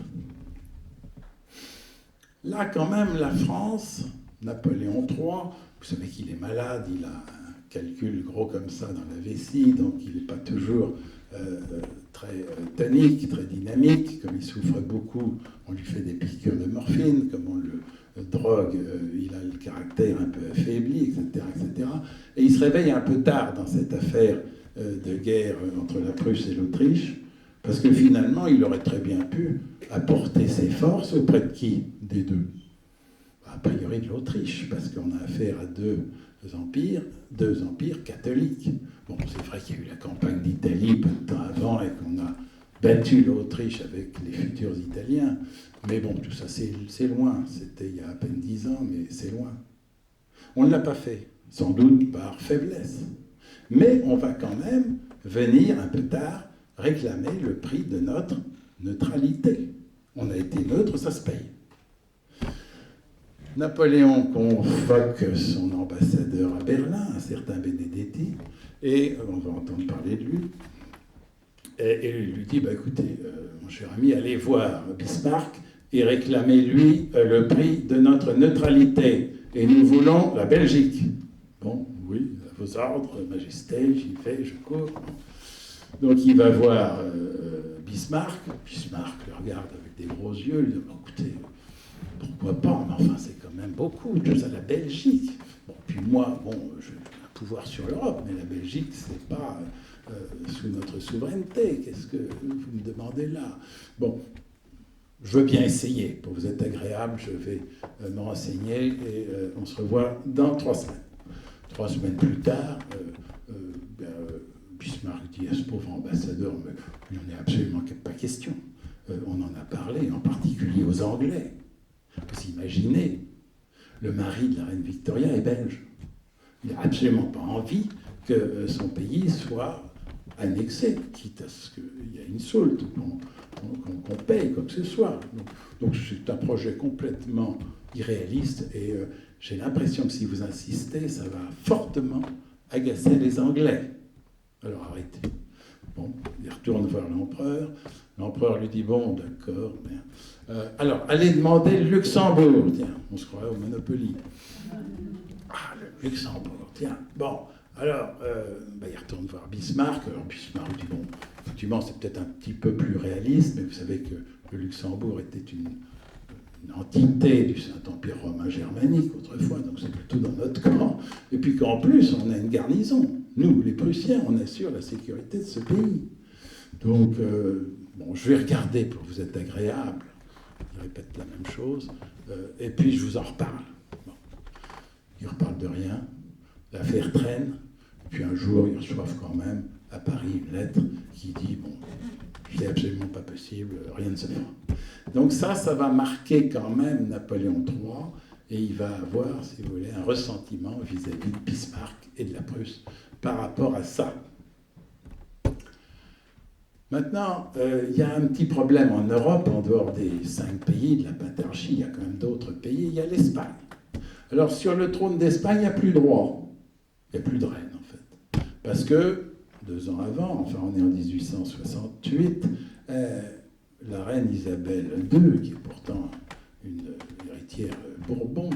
Là, quand même, la France, Napoléon III, vous savez qu'il est malade, il a un calcul gros comme ça dans la vessie, donc il n'est pas toujours très tonique, très dynamique. Comme il souffre beaucoup, on lui fait des piqûres de morphine, comme on le drogue, il a le caractère un peu affaibli, etc., etc. Et il se réveille un peu tard dans cette affaire de guerre entre la Prusse et l'Autriche, parce que finalement, il aurait très bien pu apporter ses forces auprès de qui des deux? A priori de l'Autriche, parce qu'on a affaire à deux empires catholiques. Bon, c'est vrai qu'il y a eu la campagne d'Italie peu de temps avant et qu'on a battu l'Autriche avec les futurs Italiens. Mais bon, tout ça, c'est loin. C'était il y a à peine 10 ans, mais c'est loin. On ne l'a pas fait, sans doute par faiblesse. Mais on va quand même venir un peu tard réclamer le prix de notre neutralité. On a été neutre, ça se paye. Napoléon convoque son ambassadeur à Berlin, un certain Benedetti, et on va entendre parler de lui. Et il lui dit, écoutez, mon cher ami, allez voir Bismarck et réclamez-lui le prix de notre neutralité. Et nous voulons la Belgique. Bon, oui, à vos ordres, Majesté, j'y vais, je cours. Donc il va voir Bismarck. Bismarck le regarde avec des gros yeux, il dit, écoutez, pourquoi pas, mais enfin c'est quand même beaucoup, tout ça, la Belgique. Bon, puis moi, j'ai un pouvoir sur l'Europe, mais la Belgique, c'est pas sous notre souveraineté. Qu'est-ce que vous me demandez là? Bon, je veux bien essayer. Pour vous être agréable, je vais me renseigner et on se revoit dans 3 semaines. 3 semaines plus tard, Bismarck dit à ce pauvre ambassadeur, mais il n'en est absolument pas question. On en a parlé, en particulier aux Anglais. Vous imaginez, le mari de la reine Victoria est belge. Il n'a absolument pas envie que son pays soit annexé, quitte à ce qu'il y ait une soulte, qu'on paye quoi que ce soit. Donc c'est un projet complètement irréaliste et j'ai l'impression que si vous insistez, ça va fortement agacer les Anglais. Alors arrêtez. Bon, il retourne voir l'empereur. L'empereur lui dit, bon, d'accord, mais... alors, allez demander le Luxembourg. Tiens, on se croirait au Monopoly. Ah, le Luxembourg, tiens. Bon, alors, il retourne voir Bismarck. Alors, Bismarck dit, bon, effectivement, c'est peut-être un petit peu plus réaliste, mais vous savez que le Luxembourg était une entité du Saint-Empire romain germanique autrefois, donc c'est plutôt dans notre camp. Et puis qu'en plus, on a une garnison. Nous, les Prussiens, on assure la sécurité de ce pays. Donc, je vais regarder pour vous être agréable. Il répète la même chose. Et puis, je vous en reparle. Bon. Ils ne reparlent de rien. L'affaire traîne. Puis un jour, ils reçoivent quand même à Paris une lettre qui dit, c'est absolument pas possible, rien ne se fera. Donc ça va marquer quand même Napoléon III. Et il va avoir, si vous voulez, un ressentiment vis-à-vis de Bismarck et de la Prusse par rapport à ça. Maintenant, il y a un petit problème en Europe, en dehors des 5 pays de la Pentarchie, il y a quand même d'autres pays, il y a l'Espagne. Alors sur le trône d'Espagne, il n'y a plus de roi, il n'y a plus de reine en fait. Parce que, 2 ans avant, enfin on est en 1868, la reine Isabelle II, qui est pourtant une héritière Bourbon,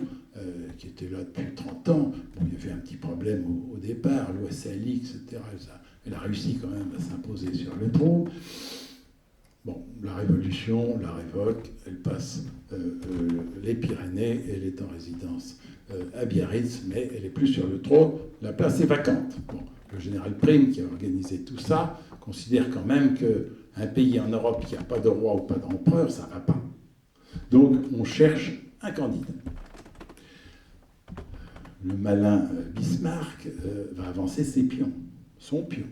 qui était là depuis 30 ans, il y avait un petit problème au départ, loi Sali, etc. Elle a réussi quand même à s'imposer sur le trône. Bon, la Révolution, la révolte, elle passe les Pyrénées et elle est en résidence à Biarritz, mais elle est plus sur le trône, la place est vacante. Bon, le général Prime, qui a organisé tout ça, considère quand même qu'un pays en Europe qui n'a pas de roi ou pas d'empereur, ça ne va pas. Donc on cherche un candidat. Le malin Bismarck va avancer ses pions, son pion.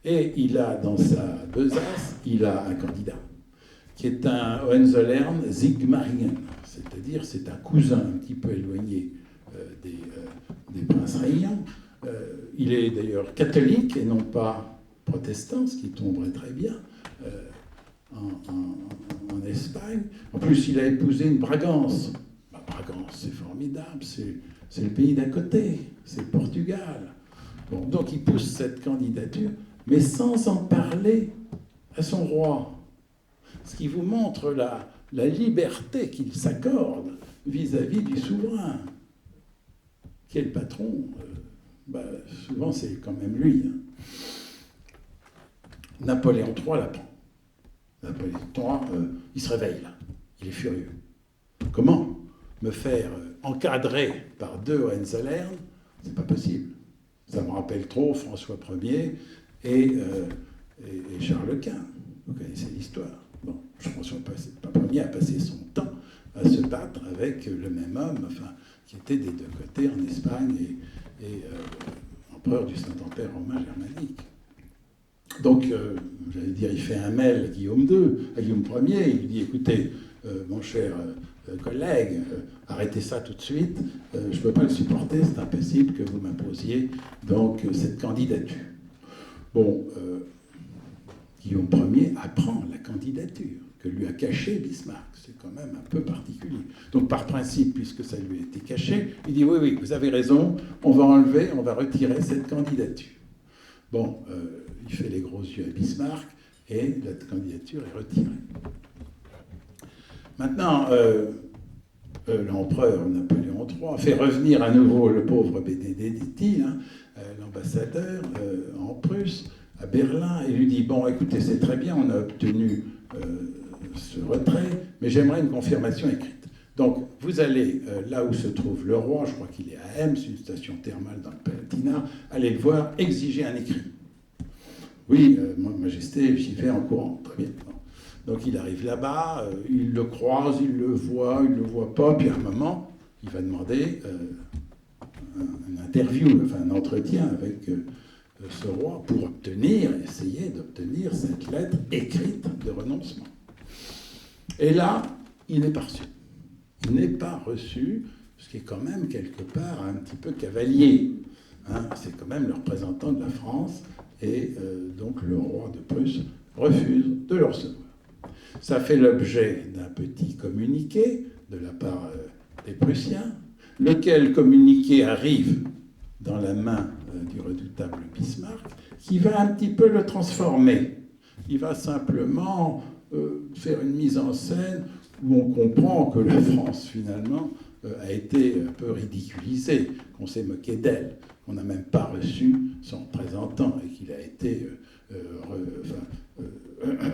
Et il a dans sa besace, il a un candidat, qui est un Hohenzollern Sigmaringen, c'est-à-dire c'est un cousin un petit peu éloigné des princes régnants. Il est d'ailleurs catholique et non pas protestant, ce qui tomberait très bien en Espagne. En plus, il a épousé une Bragance. Bragance, c'est formidable, c'est le pays d'à côté, c'est le Portugal. Bon, donc il pousse cette candidature, mais sans en parler à son roi. Ce qui vous montre la liberté qu'il s'accorde vis-à-vis du souverain. Qui est le patron, souvent c'est quand même lui. Napoléon III l'apprend. Napoléon III, il se réveille là, il est furieux. Comment me faire encadrer par 2 Hohenzollern? C'est pas possible. Ça me rappelle trop François Ier et Charles Quint. Vous connaissez l'histoire. Bon, François Ier a passé son temps à se battre avec le même homme, enfin, qui était des 2 côtés en Espagne et empereur du Saint-Empire romain germanique. Donc, j'allais dire, il fait un mail à Guillaume Ier, il lui dit, écoutez, mon cher collègue, arrêtez ça tout de suite, je ne peux pas le supporter, c'est impossible que vous m'imposiez donc cette candidature. Bon, Guillaume Ier apprend la candidature que lui a cachée Bismarck. C'est quand même un peu particulier. Donc par principe, puisque ça lui a été caché, il dit oui, vous avez raison, on va retirer cette candidature. Bon, il fait les gros yeux à Bismarck et la candidature est retirée. Maintenant, l'empereur Napoléon III fait revenir à nouveau le pauvre Benedetti, l'ambassadeur en Prusse, à Berlin, et lui dit, bon, écoutez, c'est très bien, on a obtenu ce retrait, mais j'aimerais une confirmation écrite. Donc, vous allez là où se trouve le roi, je crois qu'il est à Ems, une station thermale dans le Palatinat, allez le voir, exiger un écrit. Oui, Majesté, j'y vais en courant. Très bien. Donc il arrive là-bas, il le croise, il le voit pas, puis à un moment, il va demander une interview, enfin un entretien avec ce roi pour essayer d'obtenir cette lettre écrite de renoncement. Et là, il n'est pas reçu. Il n'est pas reçu, ce qui est quand même quelque part un petit peu cavalier. C'est quand même le représentant de la France, et donc le roi de Prusse refuse de le recevoir. Ça fait l'objet d'un petit communiqué de la part des Prussiens, lequel communiqué arrive dans la main du redoutable Bismarck, qui va un petit peu le transformer. Il va simplement faire une mise en scène où on comprend que la France, finalement, a été un peu ridiculisée, qu'on s'est moqué d'elle, qu'on n'a même pas reçu son représentant et qu'il a été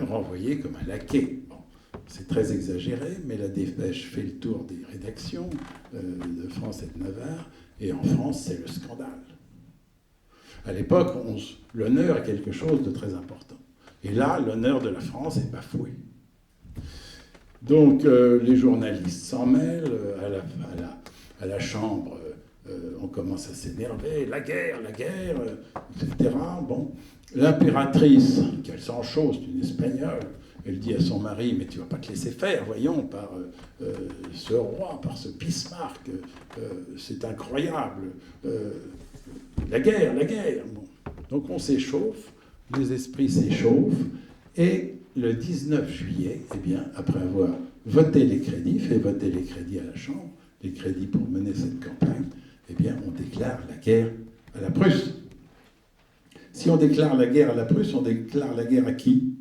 renvoyé comme un laquais. Bon, c'est très exagéré, mais la dépêche fait le tour des rédactions de France et de Navarre, et en France, c'est le scandale. À l'époque, l'honneur est quelque chose de très important. Et là, l'honneur de la France est bafoué. Donc, les journalistes s'en mêlent, à la Chambre, on commence à s'énerver, la guerre, etc. Bon, l'impératrice, qu'elle sent chaud, c'est une Espagnole, elle dit à son mari, mais tu vas pas te laisser faire, voyons, par ce roi, par ce Bismarck, c'est incroyable, la guerre. Bon. Donc on s'échauffe, les esprits s'échauffent, et le 19 juillet, eh bien, après avoir voté les crédits, fait voter les crédits à la Chambre, les crédits pour mener cette campagne, eh bien, on déclare la guerre à la Prusse. Si on déclare la guerre à la Prusse, on déclare la guerre à qui?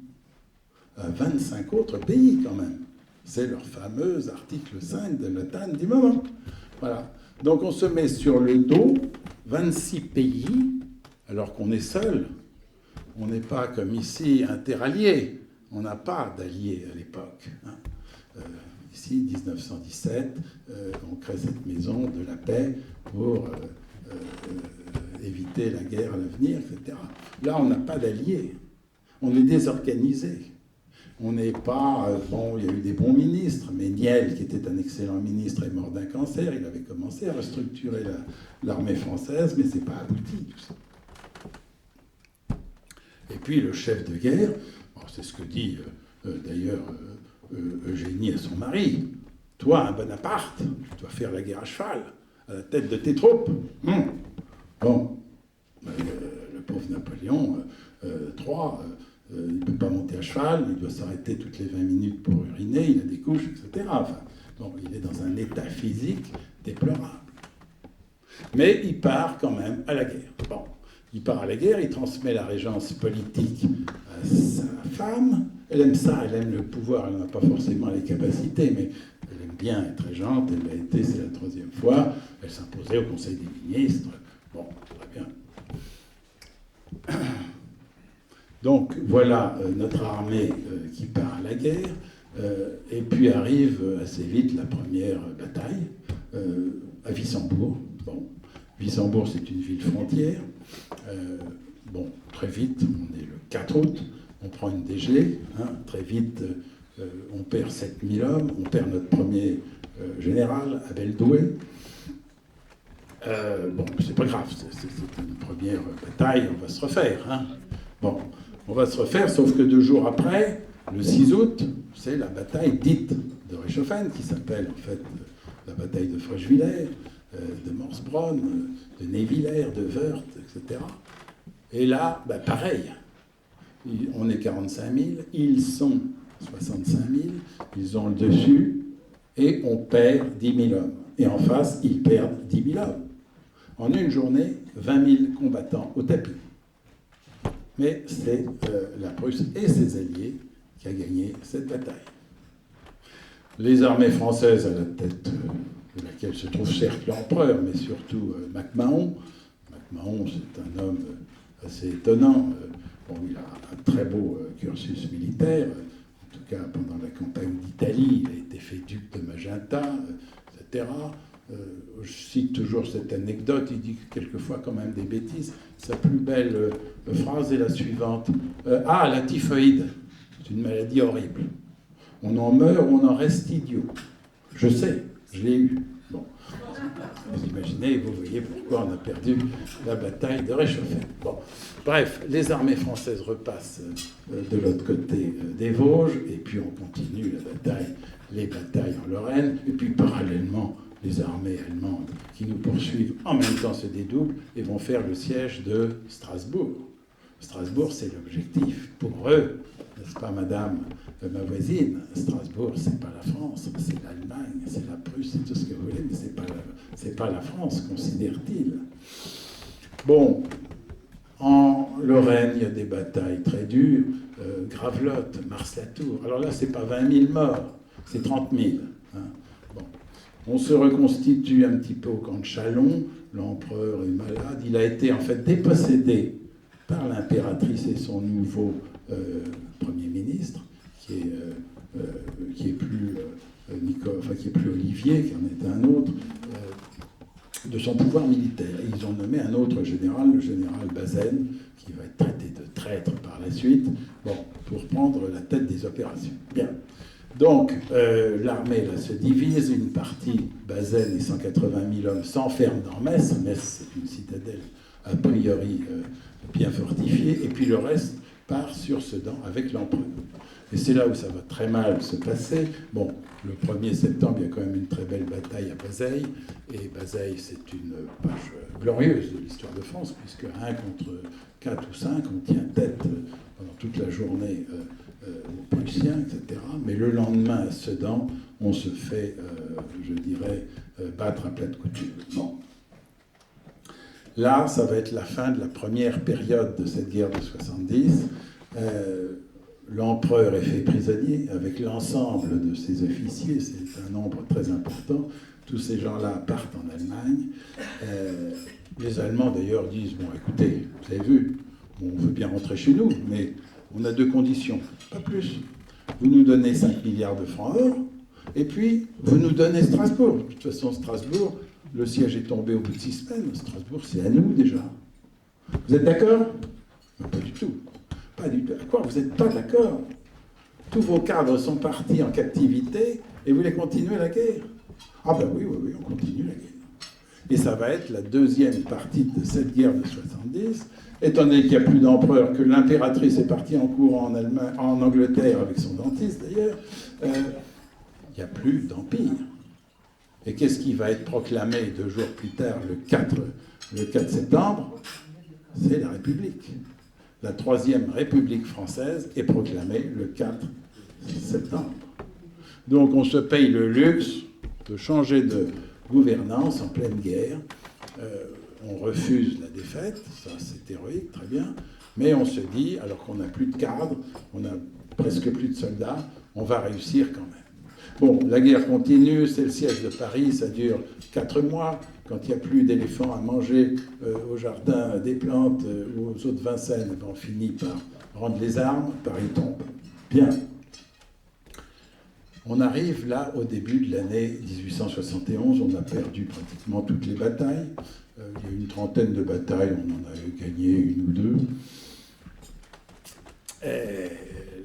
À 25 autres pays, quand même. C'est leur fameux article 5 de l'OTAN du moment. Voilà. Donc on se met sur le dos 26 pays, alors qu'on est seul. On n'est pas comme ici interalliés. on n'a pas d'alliés à l'époque. Ici, 1917, on crée cette maison de la paix pour éviter la guerre à l'avenir, etc. Là, on n'a pas d'alliés. On est désorganisé. On n'est pas... bon, il y a eu des bons ministres, mais Niel, qui était un excellent ministre, est mort d'un cancer. Il avait commencé à restructurer l'armée française, mais ce n'est pas abouti, tout ça. Et puis, le chef de guerre, bon, c'est ce que dit d'ailleurs Eugénie à son mari. Toi, un Bonaparte, tu dois faire la guerre à cheval, à la tête de tes troupes. Bon, le pauvre Napoléon III, il ne peut pas monter à cheval, il doit s'arrêter toutes les 20 minutes pour uriner, il a des couches, etc. Enfin, bon, il est dans un état physique déplorable. Mais il part quand même à la guerre. Bon, il part à la guerre, il transmet la régence politique à sa femme. Elle aime ça, elle aime le pouvoir, elle n'a pas forcément les capacités, mais elle aime bien être régente, elle l'a été, c'est la 3e fois. Elle s'imposait au Conseil des ministres. Bon, très bien. Donc voilà notre armée qui part à la guerre, et puis arrive assez vite la première bataille à Wissembourg. Bon, Wissembourg, c'est une ville frontière. Bon, très vite, on est le 4 août, on prend une DG, très vite, on perd 7000 hommes, on perd notre premier général, Abel Douai. Bon, c'est pas grave, c'est une première bataille, on va se refaire. Bon, on va se refaire, sauf que 2 jours après, le 6 août, c'est la bataille dite de Reichshoffen, qui s'appelle en fait la bataille de Fröschwiller, de Morsbronn, de Neuvillers, de Wörth, etc. Et là, pareil, on est 45 000, ils sont 65 000, ils ont le dessus, et on perd 10 000 hommes. Et en face, ils perdent 10 000 hommes. En une journée, 20 000 combattants au tapis. Mais c'est la Prusse et ses alliés qui a gagné cette bataille. Les armées françaises, à la tête de laquelle se trouve certes l'empereur, mais surtout MacMahon. MacMahon, c'est un homme assez étonnant. Bon, il a un très beau cursus militaire. En tout cas, pendant la campagne d'Italie, il a été fait duc de Magenta, etc. Je cite toujours cette anecdote, il dit quelquefois quand même des bêtises. Sa plus belle phrase est la suivante. La typhoïde, c'est une maladie horrible. On en meurt ou on en reste idiot. Je sais, je l'ai eu. Bon. Vous imaginez, vous voyez pourquoi on a perdu la bataille de Reichshoffen. Bon. Bref, les armées françaises repassent de l'autre côté des Vosges, et puis on continue les batailles en Lorraine, et puis parallèlement, les armées allemandes qui nous poursuivent en même temps se dédoublent et vont faire le siège de Strasbourg. Strasbourg, c'est l'objectif pour eux, n'est-ce pas, madame, ma voisine? Strasbourg, c'est pas la France, c'est l'Allemagne, c'est la Prusse, c'est tout ce que vous voulez, mais c'est pas la France, considère-t-il. Bon, en Lorraine, il y a des batailles très dures, Gravelotte, Mars-la-Tour. Alors là, c'est pas 20 000 morts, c'est 30 000. Bon. On se reconstitue un petit peu au camp de Châlons, l'empereur est malade, il a été en fait dépossédé par l'impératrice et son nouveau Premier ministre, qui est plus Olivier, qui en est un autre, de son pouvoir militaire. Et ils ont nommé un autre général, le général Bazaine, qui va être traité de traître par la suite, bon, pour prendre la tête des opérations. Bien. Donc, l'armée là, se divise, une partie, Bazaine et 180 000 hommes, s'enferment dans Metz. Metz, c'est une citadelle a priori bien fortifiée, et puis le reste part sur Sedan avec l'empereur. Et c'est là où ça va très mal se passer. Bon, le 1er septembre, il y a quand même une très belle bataille à Bazeilles, et Bazeilles, c'est une page glorieuse de l'histoire de France, puisque 1 contre 4 ou 5, on tient tête pendant toute la journée aux Prussiens, etc. Mais le lendemain, à Sedan, on se fait, je dirais, battre à plat de couture. Bon. Là, ça va être la fin de la première période de cette guerre de 70. L'empereur est fait prisonnier avec l'ensemble de ses officiers, c'est un nombre très important. Tous ces gens-là partent en Allemagne. Les Allemands, d'ailleurs, disent, bon, écoutez, vous avez vu, on veut bien rentrer chez nous, mais on a 2 conditions, pas plus. Vous nous donnez 5 milliards de francs or, et puis vous nous donnez Strasbourg. De toute façon, Strasbourg, le siège est tombé au bout de 6 semaines. Strasbourg, c'est à nous déjà. Vous êtes d'accord? Pas du tout. Pas du tout. Quoi? Vous n'êtes pas d'accord? Tous vos cadres sont partis en captivité et vous voulez continuer la guerre? Ah ben oui, on continue la guerre. Et ça va être la deuxième partie de cette guerre de 70, étant donné qu'il n'y a plus d'empereur, que l'impératrice est partie en courant en Angleterre avec son dentiste d'ailleurs, il n'y a plus d'empire. Et qu'est-ce qui va être proclamé 2 jours plus tard, le 4 septembre? C'est la République. La 3e République française est proclamée le 4 septembre. Donc on se paye le luxe de changer de gouvernance en pleine guerre. On refuse la défaite, ça c'est héroïque, très bien, mais on se dit, alors qu'on n'a plus de cadres, on n'a presque plus de soldats, on va réussir quand même. Bon, la guerre continue, c'est le siège de Paris, ça dure 4 mois. Quand il n'y a plus d'éléphants à manger au jardin des plantes ou aux eaux de Vincennes, on finit par rendre les armes, Paris tombe. Bien. On arrive là au début de l'année 1871, on a perdu pratiquement toutes les batailles. Il y a eu une trentaine de batailles, on en a gagné 1 ou 2.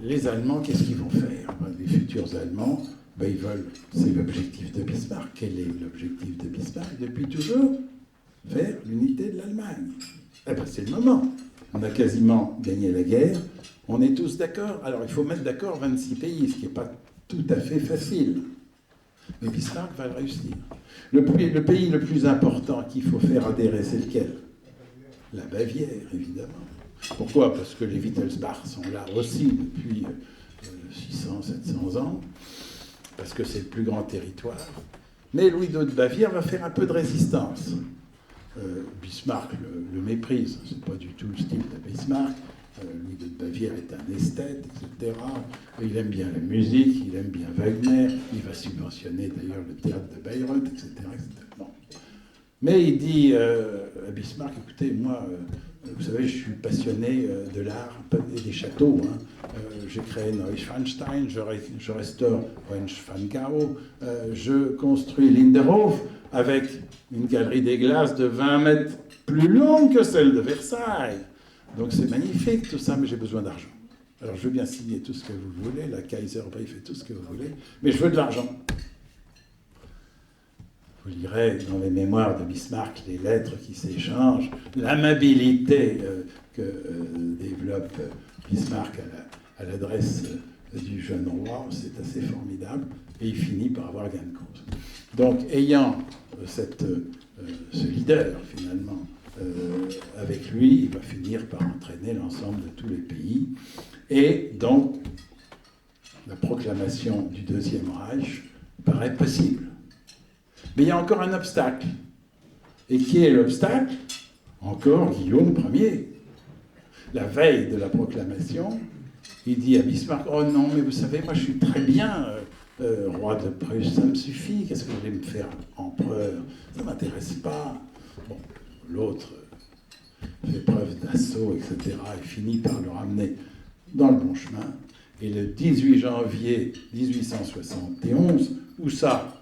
Les Allemands, qu'est-ce qu'ils vont faire? Les futurs Allemands, ils veulent, c'est l'objectif de Bismarck. Quel est l'objectif de Bismarck depuis toujours? Faire l'unité de l'Allemagne. C'est le moment. On a quasiment gagné la guerre. On est tous d'accord. Alors il faut mettre d'accord 26 pays, ce qui n'est pas tout à fait facile. Mais Bismarck va le réussir. Le pays le plus important qu'il faut faire adhérer, c'est lequel? La Bavière, évidemment. Pourquoi? Parce que les Wittelsbach sont là aussi depuis 600, 700 ans. Parce que c'est le plus grand territoire. Mais Louis II de Bavière va faire un peu de résistance. Bismarck le méprise, c'est pas du tout le style de Bismarck. Louis II de Bavière est un esthète, etc. Il aime bien la musique, il aime bien Wagner, il va subventionner d'ailleurs le théâtre de Bayreuth, etc. Bon. Mais il dit à Bismarck, écoutez, moi, vous savez, je suis passionné de l'art et des châteaux. J'ai créé Neuschwanstein, je restaure Hohenschwangau, je construis Linderhof avec une galerie des glaces de 20 mètres plus longue que celle de Versailles. Donc c'est magnifique tout ça, mais j'ai besoin d'argent. Alors je veux bien signer tout ce que vous voulez, la Kaiserbrief et tout ce que vous voulez, mais je veux de l'argent. Vous lirez dans les mémoires de Bismarck les lettres qui s'échangent, l'amabilité que développe Bismarck à l'adresse du jeune roi, c'est assez formidable, et il finit par avoir gain de cause. Donc, ayant ce leader, finalement, avec lui, il va finir par entraîner l'ensemble de tous les pays, et donc, la proclamation du Deuxième Reich paraît possible. Mais il y a encore un obstacle. Et qui est l'obstacle? Encore Guillaume Ier. La veille de la proclamation, il dit à Bismarck, « Oh non, mais vous savez, moi je suis très bien roi de Prusse, ça me suffit, qu'est-ce que vous voulez me faire empereur? Ça ne m'intéresse pas. » Bon, l'autre fait preuve d'assaut, etc., et finit par le ramener dans le bon chemin. Et le 18 janvier 1871, où ça?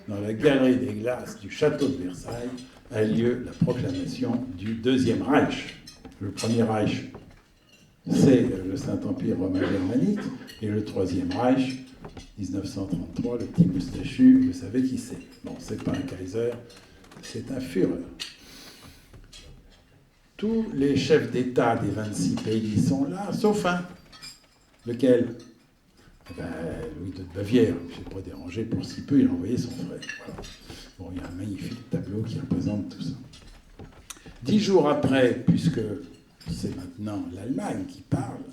Dans la galerie des glaces du château de Versailles, a lieu la proclamation du Deuxième Reich. Le Premier Reich, c'est le Saint-Empire romain germanique, et le Troisième Reich, 1933, le petit moustachu, vous savez qui c'est. Bon, c'est pas un Kaiser, c'est un Führer. Tous les chefs d'État des 26 pays sont là, sauf un. Lequel? Louis II de Bavière, je ne suis pas dérangé pour si peu, il a envoyé son frère. Voilà. Bon, il y a un magnifique tableau qui représente tout ça. 10 jours après, puisque c'est maintenant l'Allemagne qui parle,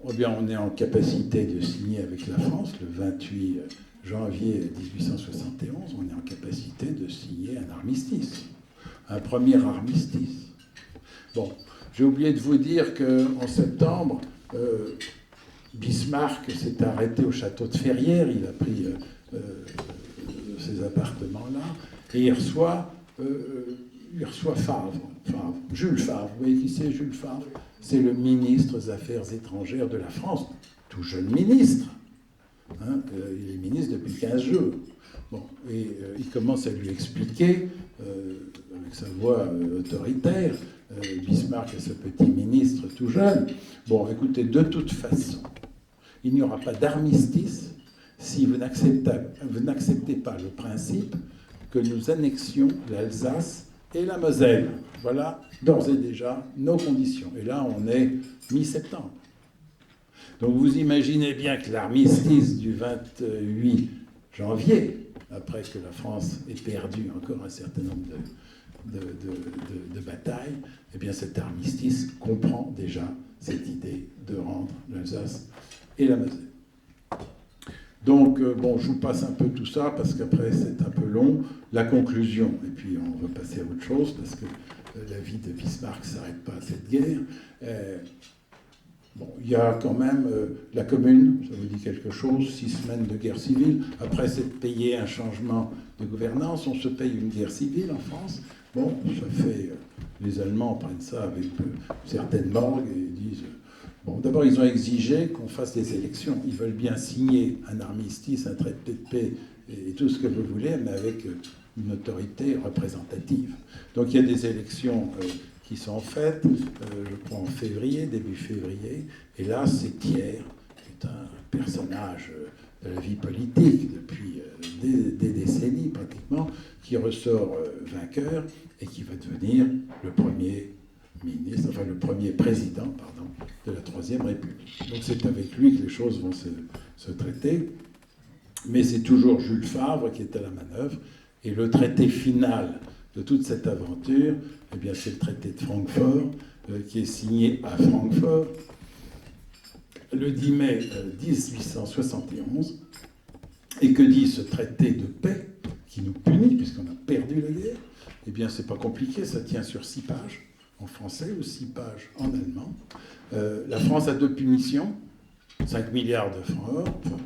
on est en capacité de signer avec la France, le 28 janvier 1871, on est en capacité de signer un armistice, un premier armistice. Bon, j'ai oublié de vous dire qu'en septembre, Bismarck s'est arrêté au château de Ferrières, il a pris ces appartements-là, et il reçoit Favre, Jules Favre. Vous voyez qui c'est, Jules Favre? c'est le ministre des Affaires étrangères de la France, tout jeune ministre. Hein, il est ministre depuis 15 jours. Bon, et il commence à lui expliquer, avec sa voix autoritaire, Bismarck et ce petit ministre tout jeune, bon, écoutez, de toute façon, il n'y aura pas d'armistice si vous n'acceptez pas le principe que nous annexions l'Alsace et la Moselle. Voilà, d'ores et déjà, nos conditions. Et là, on est mi-septembre. Donc vous imaginez bien que l'armistice du 28 janvier, après que la France ait perdu encore un certain nombre de batailles, eh bien cet armistice comprend déjà cette idée de rendre l'Alsace et la Moselle. Donc, bon, je vous passe un peu tout ça, parce qu'après c'est un peu long. La conclusion, et puis on va passer à autre chose, parce que la vie de Bismarck ne s'arrête pas à cette guerre. Bon, il y a quand même la Commune, ça vous dit quelque chose, 6 semaines de guerre civile. Après, c'est de payer un changement de gouvernance. On se paye une guerre civile en France. Bon, ça fait... les Allemands prennent ça avec certaines morgues et disent... Bon, d'abord, ils ont exigé qu'on fasse des élections. Ils veulent bien signer un armistice, un traité de paix et tout ce que vous voulez, mais avec une autorité représentative. Donc, il y a des élections... qui sont faites, je crois en février, début février, et là c'est Thiers, qui est un personnage de la vie politique depuis des décennies pratiquement, qui ressort vainqueur et qui va devenir le premier ministre, enfin le premier président, pardon, de la Troisième République. Donc c'est avec lui que les choses vont se traiter, mais c'est toujours Jules Favre qui est à la manœuvre, et le traité final de toute cette aventure, eh bien, c'est le traité de Francfort, qui est signé à Francfort le 10 mai 1871. Et que dit ce traité de paix qui nous punit, puisqu'on a perdu la guerre? Eh bien, c'est pas compliqué, ça tient sur 6 pages en français ou 6 pages en allemand. La France a 2 punitions, 5 milliards de francs or, enfin,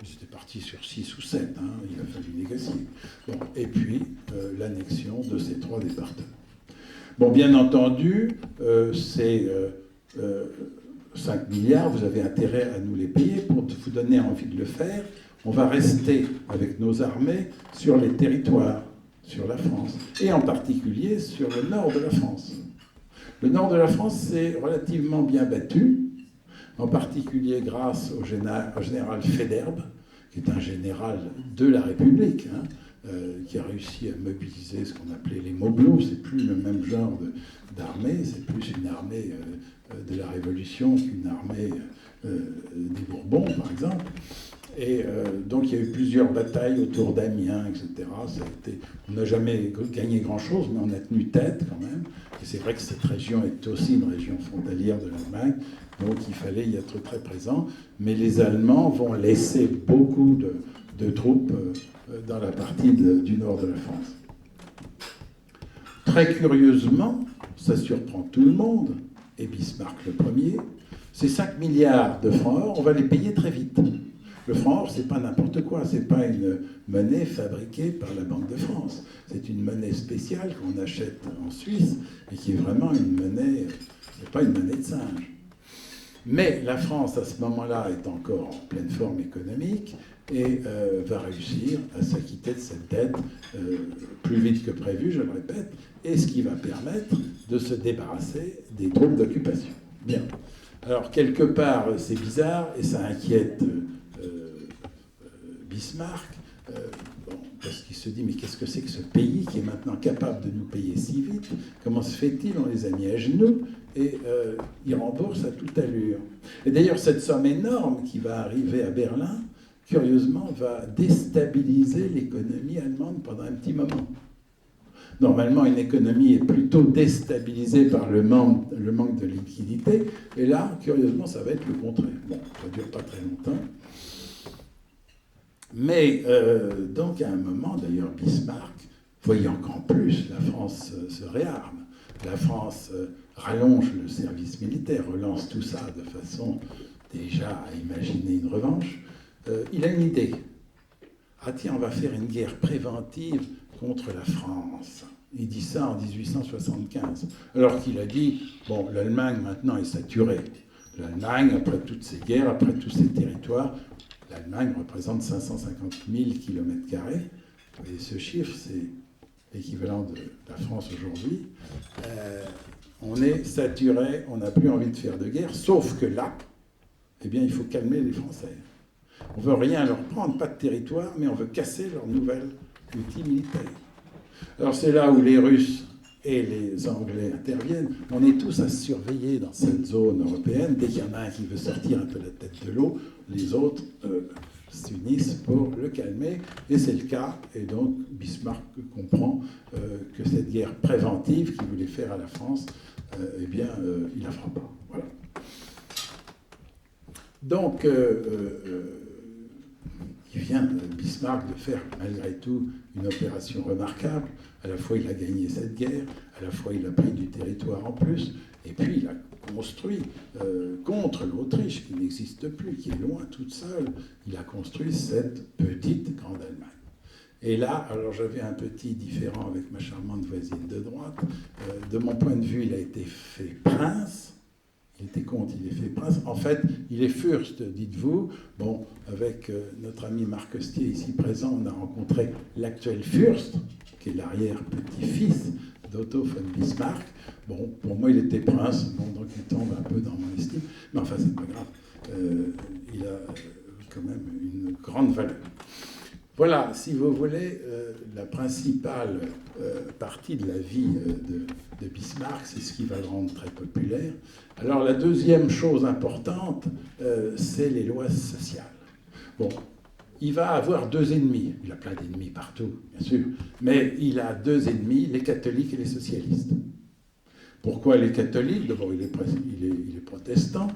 c'était parti sur 6 ou 7, hein, il a fallu négocier. Bon, et puis, l'annexion de ces 3 départements. Bon, bien entendu, ces 5 milliards, vous avez intérêt à nous les payer pour vous donner envie de le faire. On va rester avec nos armées sur les territoires, sur la France, et en particulier sur le nord de la France. Le nord de la France s'est relativement bien battu, en particulier grâce au général Federbe, qui est un général de la République, hein, qui a réussi à mobiliser ce qu'on appelait les mobilos. C'est plus le même genre d'armée, c'est plus une armée de la Révolution qu'une armée des Bourbons, par exemple. Et donc il y a eu plusieurs batailles autour d'Amiens, etc. On n'a jamais gagné grand-chose, mais on a tenu tête quand même. Et c'est vrai que cette région est aussi une région frontalière de l'Allemagne, donc il fallait y être très présent. Mais les Allemands vont laisser beaucoup de troupes dans la partie du nord de la France. Très curieusement, ça surprend tout le monde, et Bismarck le premier, ces 5 milliards de francs or, on va les payer très vite. Le franc or, c'est pas n'importe quoi, c'est pas une monnaie fabriquée par la Banque de France. C'est une monnaie spéciale qu'on achète en Suisse et qui est vraiment une monnaie, c'est pas une monnaie de singe. Mais la France, à ce moment-là, est encore en pleine forme économique et va réussir à s'acquitter de cette dette plus vite que prévu, je le répète, et ce qui va permettre de se débarrasser des troupes d'occupation. Bien. Alors, quelque part, c'est bizarre et ça inquiète Bismarck, parce qu'il se dit, mais qu'est-ce que c'est que ce pays qui est maintenant capable de nous payer si vite? Comment se fait-il? On les a mis à genoux et ils remboursent à toute allure. Et d'ailleurs, cette somme énorme qui va arriver à Berlin, curieusement, va déstabiliser l'économie allemande pendant un petit moment. Normalement, une économie est plutôt déstabilisée par le manque de liquidité, et là, curieusement, ça va être le contraire. Bon, ça ne dure pas très longtemps. Mais donc, à un moment, d'ailleurs, Bismarck, voyant qu'en plus, la France se réarme, la France rallonge le service militaire, relance tout ça de façon déjà à imaginer une revanche, il a une idée. Ah tiens, on va faire une guerre préventive contre la France. Il dit ça en 1875. Alors qu'il a dit, bon, l'Allemagne maintenant est saturée. L'Allemagne, après toutes ces guerres, après tous ces territoires, l'Allemagne représente 550 000 km². Et ce chiffre, c'est l'équivalent de la France aujourd'hui. On est saturé, on n'a plus envie de faire de guerre, sauf que là, eh bien, il faut calmer les Français. On ne veut rien leur prendre, pas de territoire, mais on veut casser leur nouvel outil militaire. Alors c'est là où les Russes et les Anglais interviennent. On est tous à surveiller dans cette zone européenne. Dès qu'il y en a un qui veut sortir un peu la tête de l'eau, les autres s'unissent pour le calmer. Et c'est le cas. Et donc Bismarck comprend que cette guerre préventive qu'il voulait faire à la France, eh bien, il ne la fera pas. Voilà. Donc, il vient, Bismarck, de faire malgré tout une opération remarquable. À la fois, il a gagné cette guerre, à la fois, il a pris du territoire en plus, et puis il a construit contre l'Autriche, qui n'existe plus, qui est loin toute seule, il a construit cette petite Grande Allemagne. Et là, alors j'avais un petit différend avec ma charmante voisine de droite. De mon point de vue, il a été fait prince. Il était contre, il est fait prince. En fait, il est fürst, dites-vous. Bon, avec notre ami Marc Costier ici présent, on a rencontré l'actuel fürst, qui est l'arrière-petit-fils d'Otto von Bismarck. Bon, pour moi, il était prince, bon, donc il tombe un peu dans mon estime. Mais enfin, c'est pas grave. Il a quand même une grande valeur. Voilà, si vous voulez, la principale partie de la vie de Bismarck, c'est ce qui va le rendre très populaire. Alors la deuxième chose importante, c'est les lois sociales. Bon, il va avoir deux ennemis. Il a plein d'ennemis partout, bien sûr, mais il a deux ennemis, les catholiques et les socialistes. Pourquoi les catholiques? D'abord, il est protestant.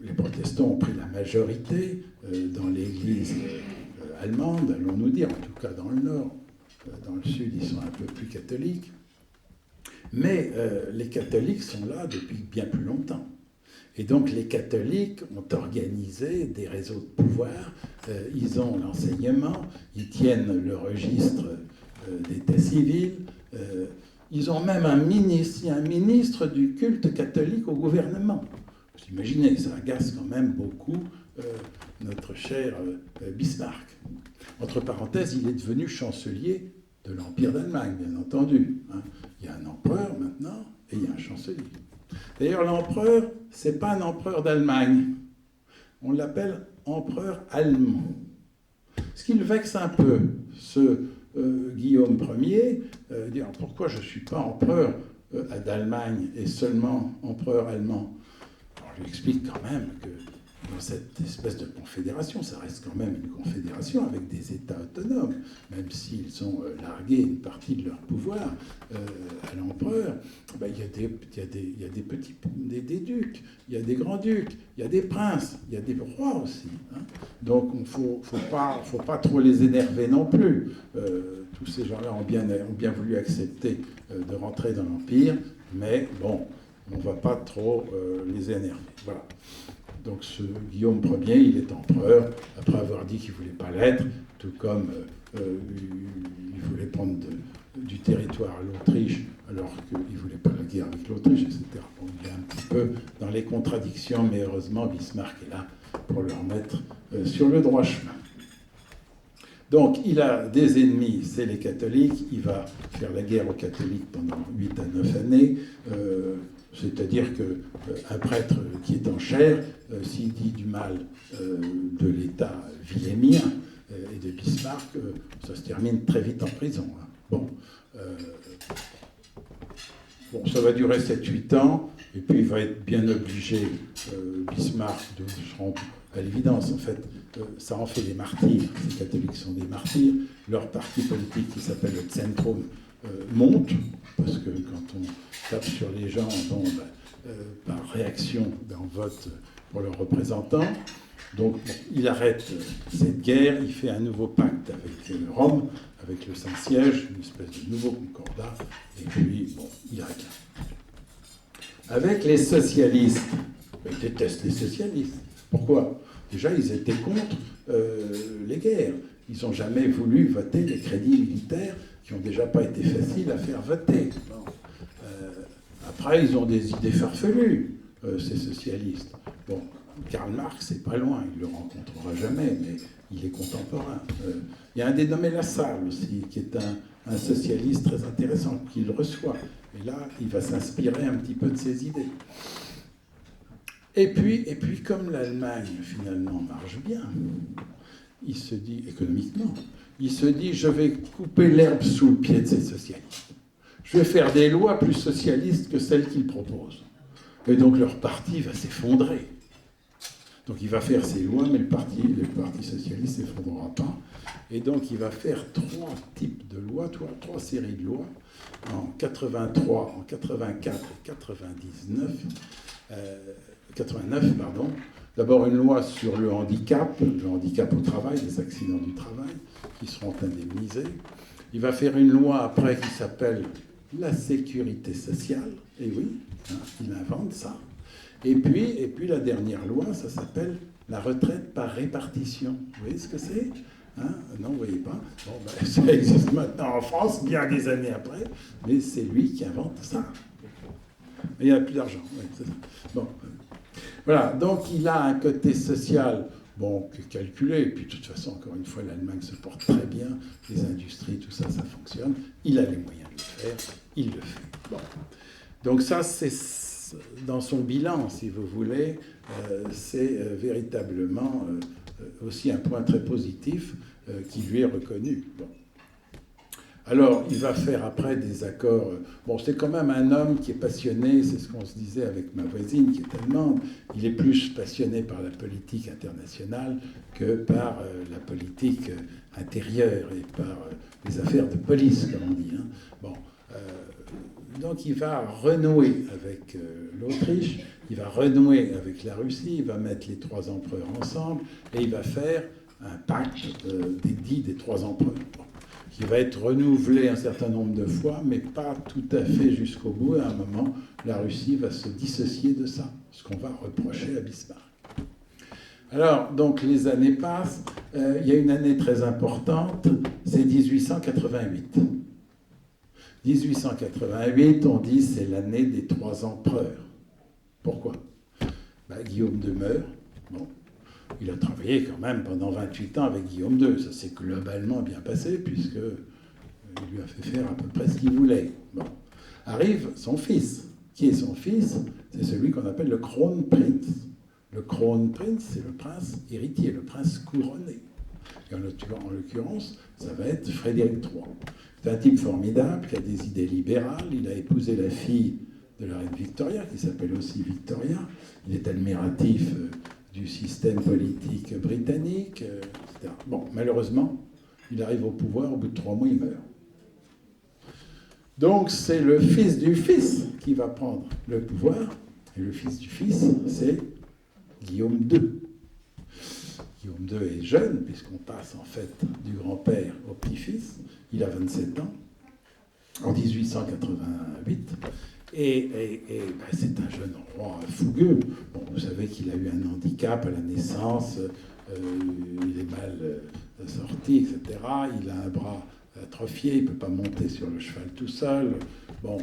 Les protestants ont pris la majorité dans l'Église allemande, allons-nous dire, en tout cas dans le nord. Dans le sud, ils sont un peu plus catholiques. Mais les catholiques sont là depuis bien plus longtemps. Et donc les catholiques ont organisé des réseaux de pouvoir, ils ont l'enseignement, ils tiennent le registre d'état civil, ils ont même un ministre du culte catholique au gouvernement. Vous imaginez, ça agace quand même beaucoup notre cher Bismarck. Entre parenthèses, il est devenu chancelier de l'Empire d'Allemagne, bien entendu. Hein. Il y a un empereur maintenant et il y a un chancelier. D'ailleurs, l'empereur, ce n'est pas un empereur d'Allemagne. On l'appelle empereur allemand. Ce qui le vexe un peu, ce Guillaume Ier, dire pourquoi je ne suis pas empereur d'Allemagne et seulement empereur allemand. Alors, je lui explique quand même que dans cette espèce de confédération, ça reste quand même une confédération avec des États autonomes, même s'ils ont largué une partie de leur pouvoir à l'empereur. Ben, il y a des ducs, il y a des grands-ducs, il y a des princes, il y a des rois aussi. Hein. Donc il ne faut pas trop les énerver non plus. Tous ces gens-là ont bien voulu accepter de rentrer dans l'Empire, mais bon, on ne va pas trop les énerver. Voilà. Donc ce Guillaume Ier, il est empereur, après avoir dit qu'il ne voulait pas l'être, tout comme il voulait prendre du territoire à l'Autriche, alors qu'il ne voulait pas la guerre avec l'Autriche, etc. Bon, il est un petit peu dans les contradictions, mais heureusement, Bismarck est là pour le remettre sur le droit chemin. Donc, il a des ennemis, c'est les catholiques, il va faire la guerre aux catholiques pendant 8 à 9 années, c'est-à-dire qu'un prêtre qui est en chair, s'il dit du mal de l'État wilhelmien et de Bismarck, ça se termine très vite en prison. Hein. Bon, ça va durer 7-8 ans, et puis il va être bien obligé, Bismarck, de se rendre à l'évidence. En fait, ça en fait des martyrs. Les catholiques sont des martyrs. Leur parti politique, qui s'appelle le Zentrum, monte, parce que quand on tape sur les gens, bon, par réaction, on vote pour leurs représentants. Donc, bon, il arrête cette guerre, il fait un nouveau pacte avec Rome, avec le Saint-Siège, une espèce de nouveau concordat, et puis, bon, il arrête là. Avec les socialistes, ils détestent les socialistes. Pourquoi? Déjà, ils étaient contre les l'après-guerre. Ils n'ont jamais voulu voter les crédits militaires qui n'ont déjà pas été faciles à faire voter. Bon. Après, ils ont des idées farfelues, ces socialistes. Bon, Karl Marx, c'est pas loin, il ne le rencontrera jamais, mais il est contemporain. Il y a un dénommé Lassalle aussi, qui est un socialiste très intéressant, qu'il reçoit. Et là, il va s'inspirer un petit peu de ses idées. Et puis comme l'Allemagne, finalement, marche bien, il se dit, économiquement, il se dit, je vais couper l'herbe sous le pied de ces socialistes. Je vais faire des lois plus socialistes que celles qu'ils proposent. Et donc leur parti va s'effondrer. Donc il va faire ses lois, mais le parti socialiste ne s'effondrera pas. Et donc il va faire 3 types de lois, 3 séries de lois, en 83, en 84 et 89, pardon. D'abord une loi sur le handicap au travail, les accidents du travail, qui seront indemnisés. Il va faire une loi après qui s'appelle la sécurité sociale, et oui, hein, il invente ça. Et puis la dernière loi, ça s'appelle la retraite par répartition. Vous voyez ce que c'est, hein? Non, vous ne voyez pas. Bon, ben, ça existe maintenant en France, bien des années après, mais c'est lui qui invente ça. Mais il n'y a plus d'argent. Oui, c'est ça. Bon. Voilà, donc il a un côté social, bon, calculé, et puis de toute façon, encore une fois, l'Allemagne se porte très bien, les industries, tout ça, ça fonctionne. Il a les moyens de le faire, il le fait. Bon. Donc ça, c'est dans son bilan, si vous voulez, c'est véritablement aussi un point très positif qui lui est reconnu. Bon. Alors, il va faire après des accords. Bon, c'est quand même un homme qui est passionné, c'est ce qu'on se disait avec ma voisine qui est allemande. Il est plus passionné par la politique internationale que par la politique intérieure et par les affaires de police, comme on dit. Hein. Bon, donc il va renouer avec l'Autriche, il va renouer avec la Russie, il va mettre les 3 empereurs ensemble et il va faire un pacte dit des 3 empereurs. Bon, qui va être renouvelé un certain nombre de fois, mais pas tout à fait jusqu'au bout. À un moment, la Russie va se dissocier de ça, ce qu'on va reprocher à Bismarck. Alors, donc, les années passent. Il y a une année très importante, c'est 1888. 1888, on dit, c'est l'année des 3 empereurs. Pourquoi ? Guillaume II meurt. Bon. Il a travaillé quand même pendant 28 ans avec Guillaume II. Ça s'est globalement bien passé, puisqu'il lui a fait faire à peu près ce qu'il voulait. Bon. Arrive son fils. Qui est son fils ? C'est celui qu'on appelle le Kronprinz. Le Kronprinz, c'est le prince héritier, le prince couronné. Et en l'occurrence, ça va être Frédéric III. C'est un type formidable, qui a des idées libérales. Il a épousé la fille de la reine Victoria, qui s'appelle aussi Victoria. Il est admiratif du système politique britannique, etc. Bon, malheureusement, il arrive au pouvoir, au bout de 3 mois, il meurt. Donc, c'est le fils du fils qui va prendre le pouvoir, et le fils du fils, c'est Guillaume II. Guillaume II est jeune, puisqu'on passe en fait du grand-père au petit-fils. Il a 27 ans, en 1888. Et c'est un jeune roi fougueux. Bon, vous savez qu'il a eu un handicap à la naissance, il est mal sorti, etc. Il a un bras atrophié, il ne peut pas monter sur le cheval tout seul. Bon,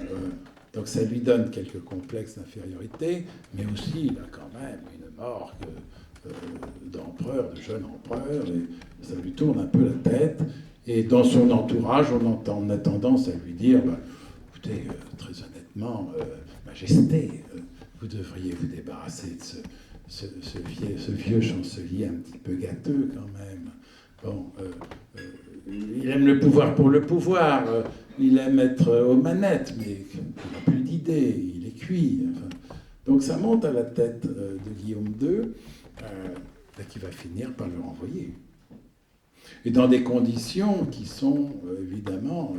donc ça lui donne quelques complexes d'infériorité, mais aussi il a quand même une morgue d'empereur, de jeune empereur, et ça lui tourne un peu la tête. Et dans son entourage, on a tendance à lui dire, écoutez, très honnêtement, Majesté, vous devriez vous débarrasser de ce vieux chancelier un petit peu gâteux quand même. Bon, il aime le pouvoir pour le pouvoir, il aime être aux manettes, mais il n'a plus d'idées, il est cuit. Enfin, donc ça monte à la tête de Guillaume II, qui va finir par le renvoyer. Et dans des conditions qui sont évidemment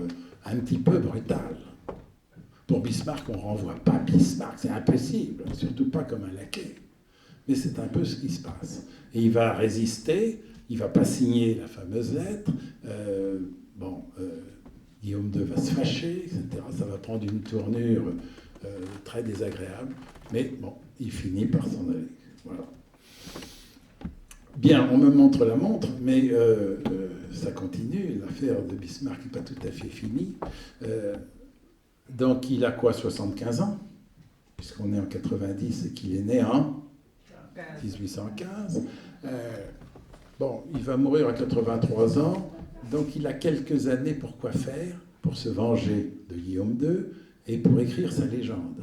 un petit peu brutales. Pour Bismarck, on ne renvoie pas Bismarck, c'est impossible, surtout pas comme un laquais. Mais c'est un peu ce qui se passe. Et il va résister, il ne va pas signer la fameuse lettre. Guillaume II va se fâcher, etc. Ça va prendre une tournure très désagréable. Mais bon, il finit par s'en aller. Voilà. Bien, on me montre la montre, mais ça continue. L'affaire de Bismarck n'est pas tout à fait finie. Donc, il a quoi, 75 ans, puisqu'on est en 90 et qu'il est né en 1815. Bon, il va mourir à 83 ans, donc il a quelques années pour quoi faire, pour se venger de Guillaume II et pour écrire sa légende.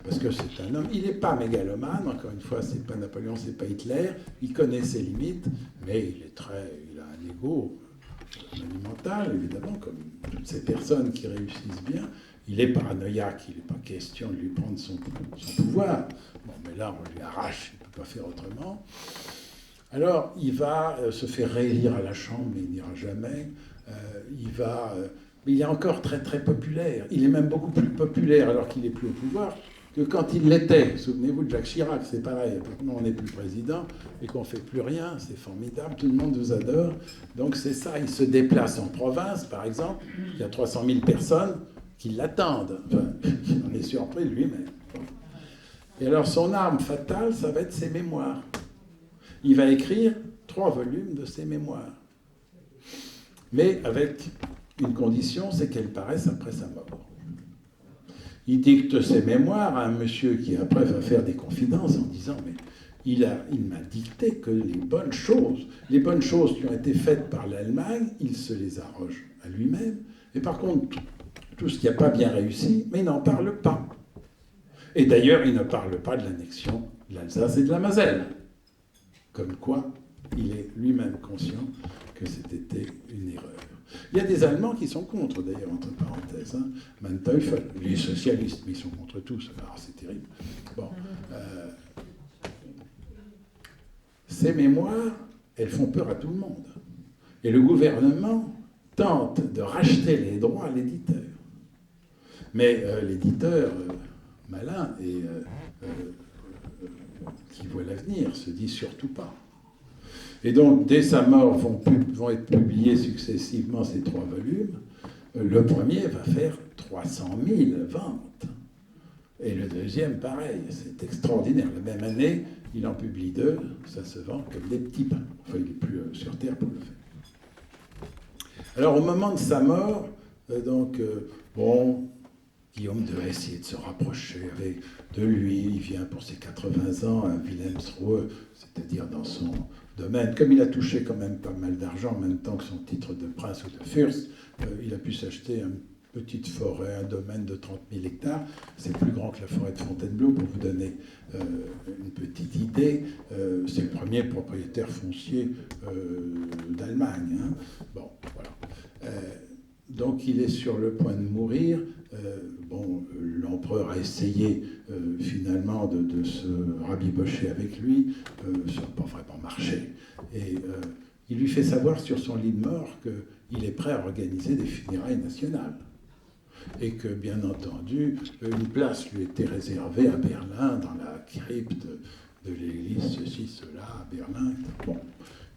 Parce que c'est un homme, il n'est pas mégalomane, encore une fois, c'est pas Napoléon, c'est pas Hitler, il connaît ses limites, mais il a un ego monumental, évidemment, comme toutes ces personnes qui réussissent bien. Il est paranoïaque, il n'est pas question de lui prendre son pouvoir. Bon, mais là, on lui arrache, il ne peut pas faire autrement. Alors, il va se faire réélire à la Chambre, mais il n'ira jamais. Il est encore très, très populaire. Il est même beaucoup plus populaire alors qu'il n'est plus au pouvoir que quand il l'était. Souvenez-vous de Jacques Chirac, c'est pareil. Maintenant, on n'est plus président et qu'on ne fait plus rien. C'est formidable, tout le monde vous adore. Donc, c'est ça. Il se déplace en province, par exemple. Il y a 300 000 personnes qui l'attendent. Enfin, il en est surpris lui-même. Et alors, son arme fatale, ça va être ses mémoires. Il va écrire 3 volumes de ses mémoires. Mais avec une condition, c'est qu'elles paraissent après sa mort. Il dicte ses mémoires à un monsieur qui après va faire des confidences en disant « mais il m'a dicté que les bonnes choses qui ont été faites par l'Allemagne, il se les arroge à lui-même. Et par contre, tout ce qui n'a pas bien réussi, mais il n'en parle pas. Et d'ailleurs, il ne parle pas de l'annexion de l'Alsace et de la Moselle. Comme quoi, il est lui-même conscient que c'était une erreur. Il y a des Allemands qui sont contre, d'ailleurs, entre parenthèses. Hein. Manteuffel, les socialistes, mais ils sont contre tous. Alors, c'est terrible. Bon. Ces mémoires, elles font peur à tout le monde. Et le gouvernement tente de racheter les droits à l'éditeur. Mais l'éditeur, malin et qui voit l'avenir, se dit surtout pas. Et donc, dès sa mort, vont être publiés successivement ces 3 volumes. Le premier va faire 300 000 ventes. Et le deuxième, pareil. C'est extraordinaire. La même année, il en publie 2. Ça se vend comme des petits pains. Enfin, il n'est plus sur Terre pour le faire. Alors, au moment de sa mort, Guillaume II a essayé de se rapprocher de lui. Il vient pour ses 80 ans à Wilhelmsruhe, c'est-à-dire dans son domaine. Comme il a touché quand même pas mal d'argent en même temps que son titre de prince ou de fürst, il a pu s'acheter une petite forêt, un domaine de 30 000 hectares. C'est plus grand que la forêt de Fontainebleau, pour vous donner une petite idée. C'est le premier propriétaire foncier d'Allemagne. Hein. Bon, voilà. Donc il est sur le point de mourir. L'empereur a essayé finalement de se rabibocher avec lui, ça n'a pas vraiment marché. Et il lui fait savoir sur son lit de mort qu'il est prêt à organiser des funérailles nationales. Et que, bien entendu, une place lui était réservée à Berlin, dans la crypte de l'église, ceci, cela, à Berlin. Bon.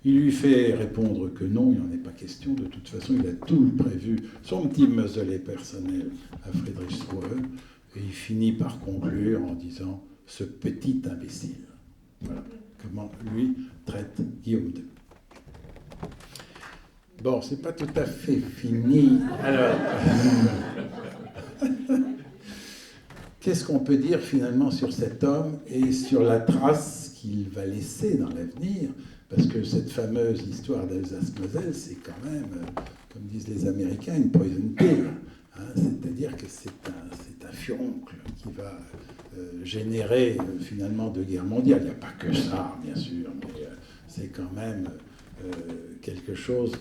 Il lui fait répondre que non, il n'en est pas question. De toute façon, il a tout prévu, son petit mausolée personnel à Friedrichsruhe. Et il finit par conclure en disant « ce petit imbécile ». Voilà comment lui traite Guillaume II. Bon, c'est pas tout à fait fini. Alors, qu'est-ce qu'on peut dire finalement sur cet homme et sur la trace qu'il va laisser dans l'avenir ? Parce que cette fameuse histoire d'Alsace-Moselle, c'est quand même, comme disent les Américains, une poison pill. Hein, c'est-à-dire que c'est un furoncle qui va générer finalement 2 guerres mondiales. Il n'y a pas que ça, bien sûr, mais c'est quand même quelque chose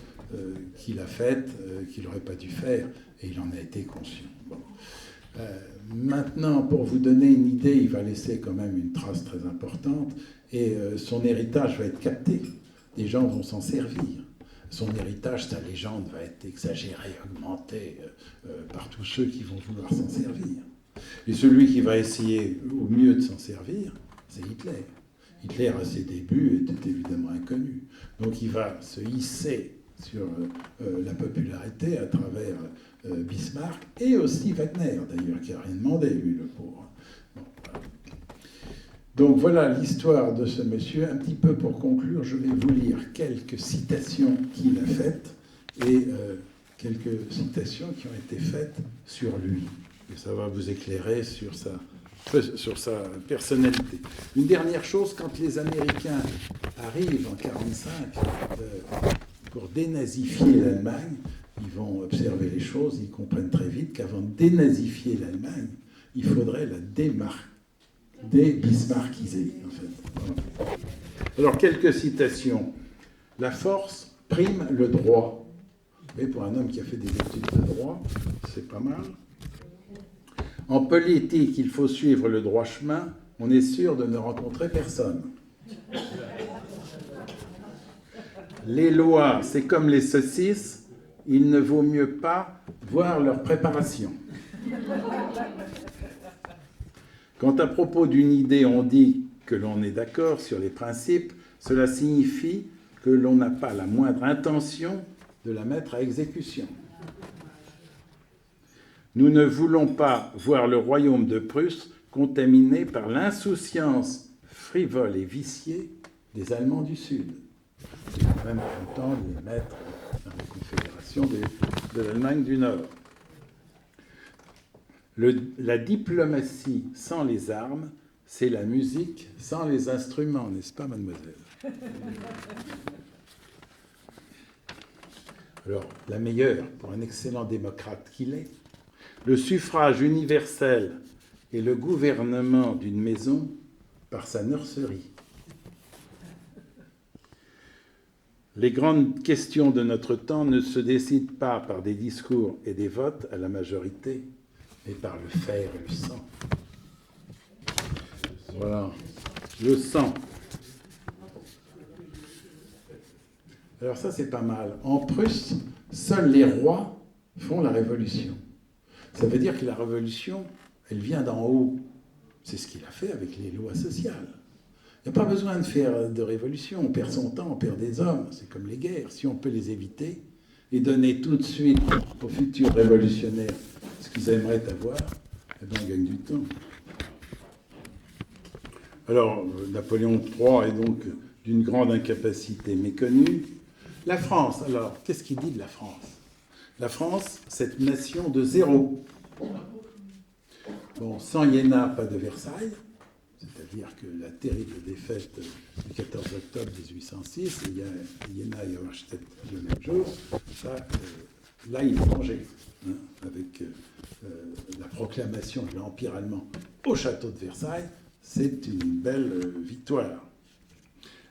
qu'il a fait, qu'il n'aurait pas dû faire, et il en a été conscient. Bon. Maintenant, pour vous donner une idée, il va laisser quand même une trace très importante, et son héritage va être capté. Les gens vont s'en servir. Son héritage, sa légende va être exagérée, augmentée par tous ceux qui vont vouloir s'en servir. Et celui qui va essayer au mieux de s'en servir, c'est Hitler. Hitler, à ses débuts, était évidemment inconnu. Donc il va se hisser sur la popularité à travers Bismarck, et aussi Wagner, d'ailleurs, qui n'a rien demandé, lui, le pauvre. Bon, voilà. Donc voilà l'histoire de ce monsieur. Un petit peu pour conclure, je vais vous lire quelques citations qu'il a faites et quelques citations qui ont été faites sur lui. Et ça va vous éclairer sur sa personnalité. Une dernière chose, quand les Américains arrivent en 1945 pour dénazifier l'Allemagne, ils vont observer les choses, ils comprennent très vite qu'avant de dénazifier l'Allemagne, il faudrait la débismarckiser, en fait. Voilà. Alors, quelques citations. La force prime le droit. Mais pour un homme qui a fait des études de droit, c'est pas mal. En politique, il faut suivre le droit chemin. On est sûr de ne rencontrer personne. Les lois, c'est comme les saucisses. Il ne vaut mieux pas voir leur préparation. Quand à propos d'une idée, on dit que l'on est d'accord sur les principes, cela signifie que l'on n'a pas la moindre intention de la mettre à exécution. Nous ne voulons pas voir le royaume de Prusse contaminé par l'insouciance frivole et viciée des Allemands du Sud. C'est quand même content de les mettre dans la confédération de l'Allemagne du Nord. La diplomatie sans les armes, c'est la musique sans les instruments, n'est-ce pas, mademoiselle? Alors, la meilleure, pour un excellent démocrate qu'il est, le suffrage universel et le gouvernement d'une maison par sa nurserie. Les grandes questions de notre temps ne se décident pas par des discours et des votes à la majorité, mais par le fer et le sang. Voilà, le sang. Alors ça, c'est pas mal. En Prusse, seuls les rois font la révolution. Ça veut dire que la révolution, elle vient d'en haut. C'est ce qu'il a fait avec les lois sociales. Il n'y a pas besoin de faire de révolution. On perd son temps, on perd des hommes. C'est comme les guerres. Si on peut les éviter et donner tout de suite aux futurs révolutionnaires ce qu'ils aimeraient avoir, eh bien on gagne du temps. Alors, Napoléon III est donc d'une grande incapacité méconnue. La France, alors, qu'est-ce qu'il dit de la France? La France, cette nation de zéro. Bon, sans Iéna, pas de Versailles, c'est-à-dire que la terrible défaite du 14 octobre 1806, il y a Iéna et Auerstedt le même jour, ça, là, il est mangé, hein, avec la proclamation de l'Empire allemand au château de Versailles, c'est une belle victoire.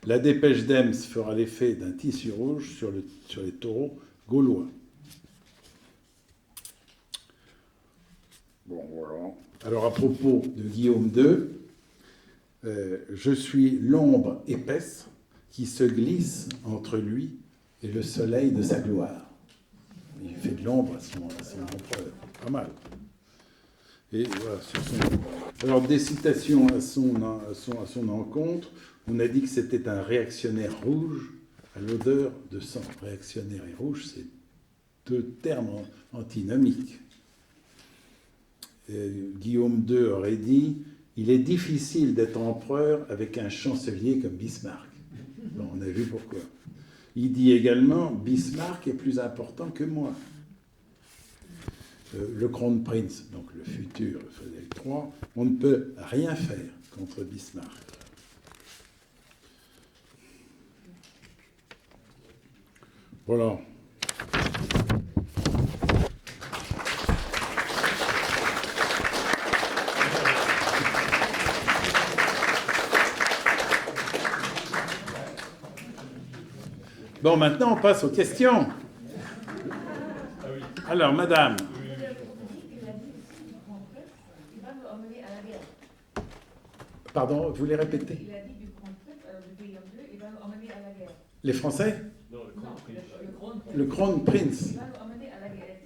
La dépêche d'Ems fera l'effet d'un tissu rouge sur les taureaux gaulois. Bon, voilà. Alors, à propos de Guillaume II, je suis l'ombre épaisse qui se glisse entre lui et le soleil de sa gloire. Il fait de l'ombre à son empereur. Pas mal. Et voilà, alors, des citations à son encontre. On a dit que c'était un réactionnaire rouge à l'odeur de sang. Réactionnaire et rouge, c'est deux termes antinomiques. Guillaume II aurait dit « Il est difficile d'être empereur avec un chancelier comme Bismarck ». Bon, on a vu pourquoi. Il dit également « Bismarck est plus important que moi ». Le Kronprinz, donc le futur Frédéric III, on ne peut rien faire contre Bismarck. Voilà. Bon, maintenant, on passe aux questions. Alors, madame. Pardon, vous les répétez? Il a dit du Kronprinz, de Guillaume II, il va nous emmener à la guerre. Les Français? Non, le Kronprinz. Le Kronprinz. Il va nous emmener à la guerre.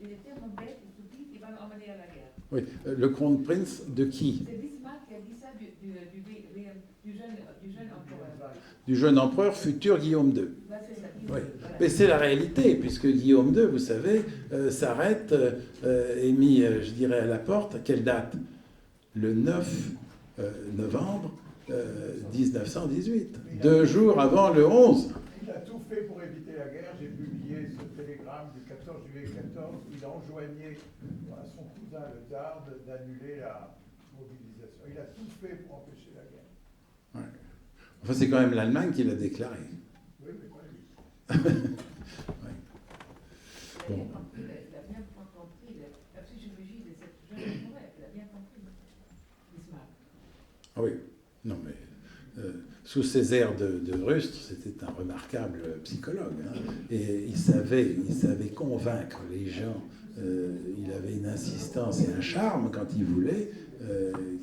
Il est tellement bête et stupide, il va nous emmener à la guerre. Oui, le Kronprinz de qui? C'est Bismarck qui a dit ça du jeune empereur. Du jeune empereur, futur Guillaume II. Bah, c'est ça. Oui. Mais c'est la réalité, puisque Guillaume II, vous savez, s'arrête, est mis, je dirais, à la porte. À quelle date? Le 9 novembre 1918, 2 jours avant le 11. Il a tout fait pour éviter la guerre. J'ai publié ce télégramme du 14 juillet 14. Il enjoignait à son cousin le tsar d'annuler la mobilisation. Il a tout fait pour empêcher la guerre. Ouais. Enfin, c'est quand même l'Allemagne qui l'a déclaré. Oui, mais pas lui. Ouais. Elle Bon. a bien compris la psychologie de cette jeune poète, elle a bien compris. Bismarck. Ah oui, non mais sous ses airs de rustre, c'était un remarquable psychologue. Hein. Et il savait convaincre les gens. Il avait une insistance et un charme quand il voulait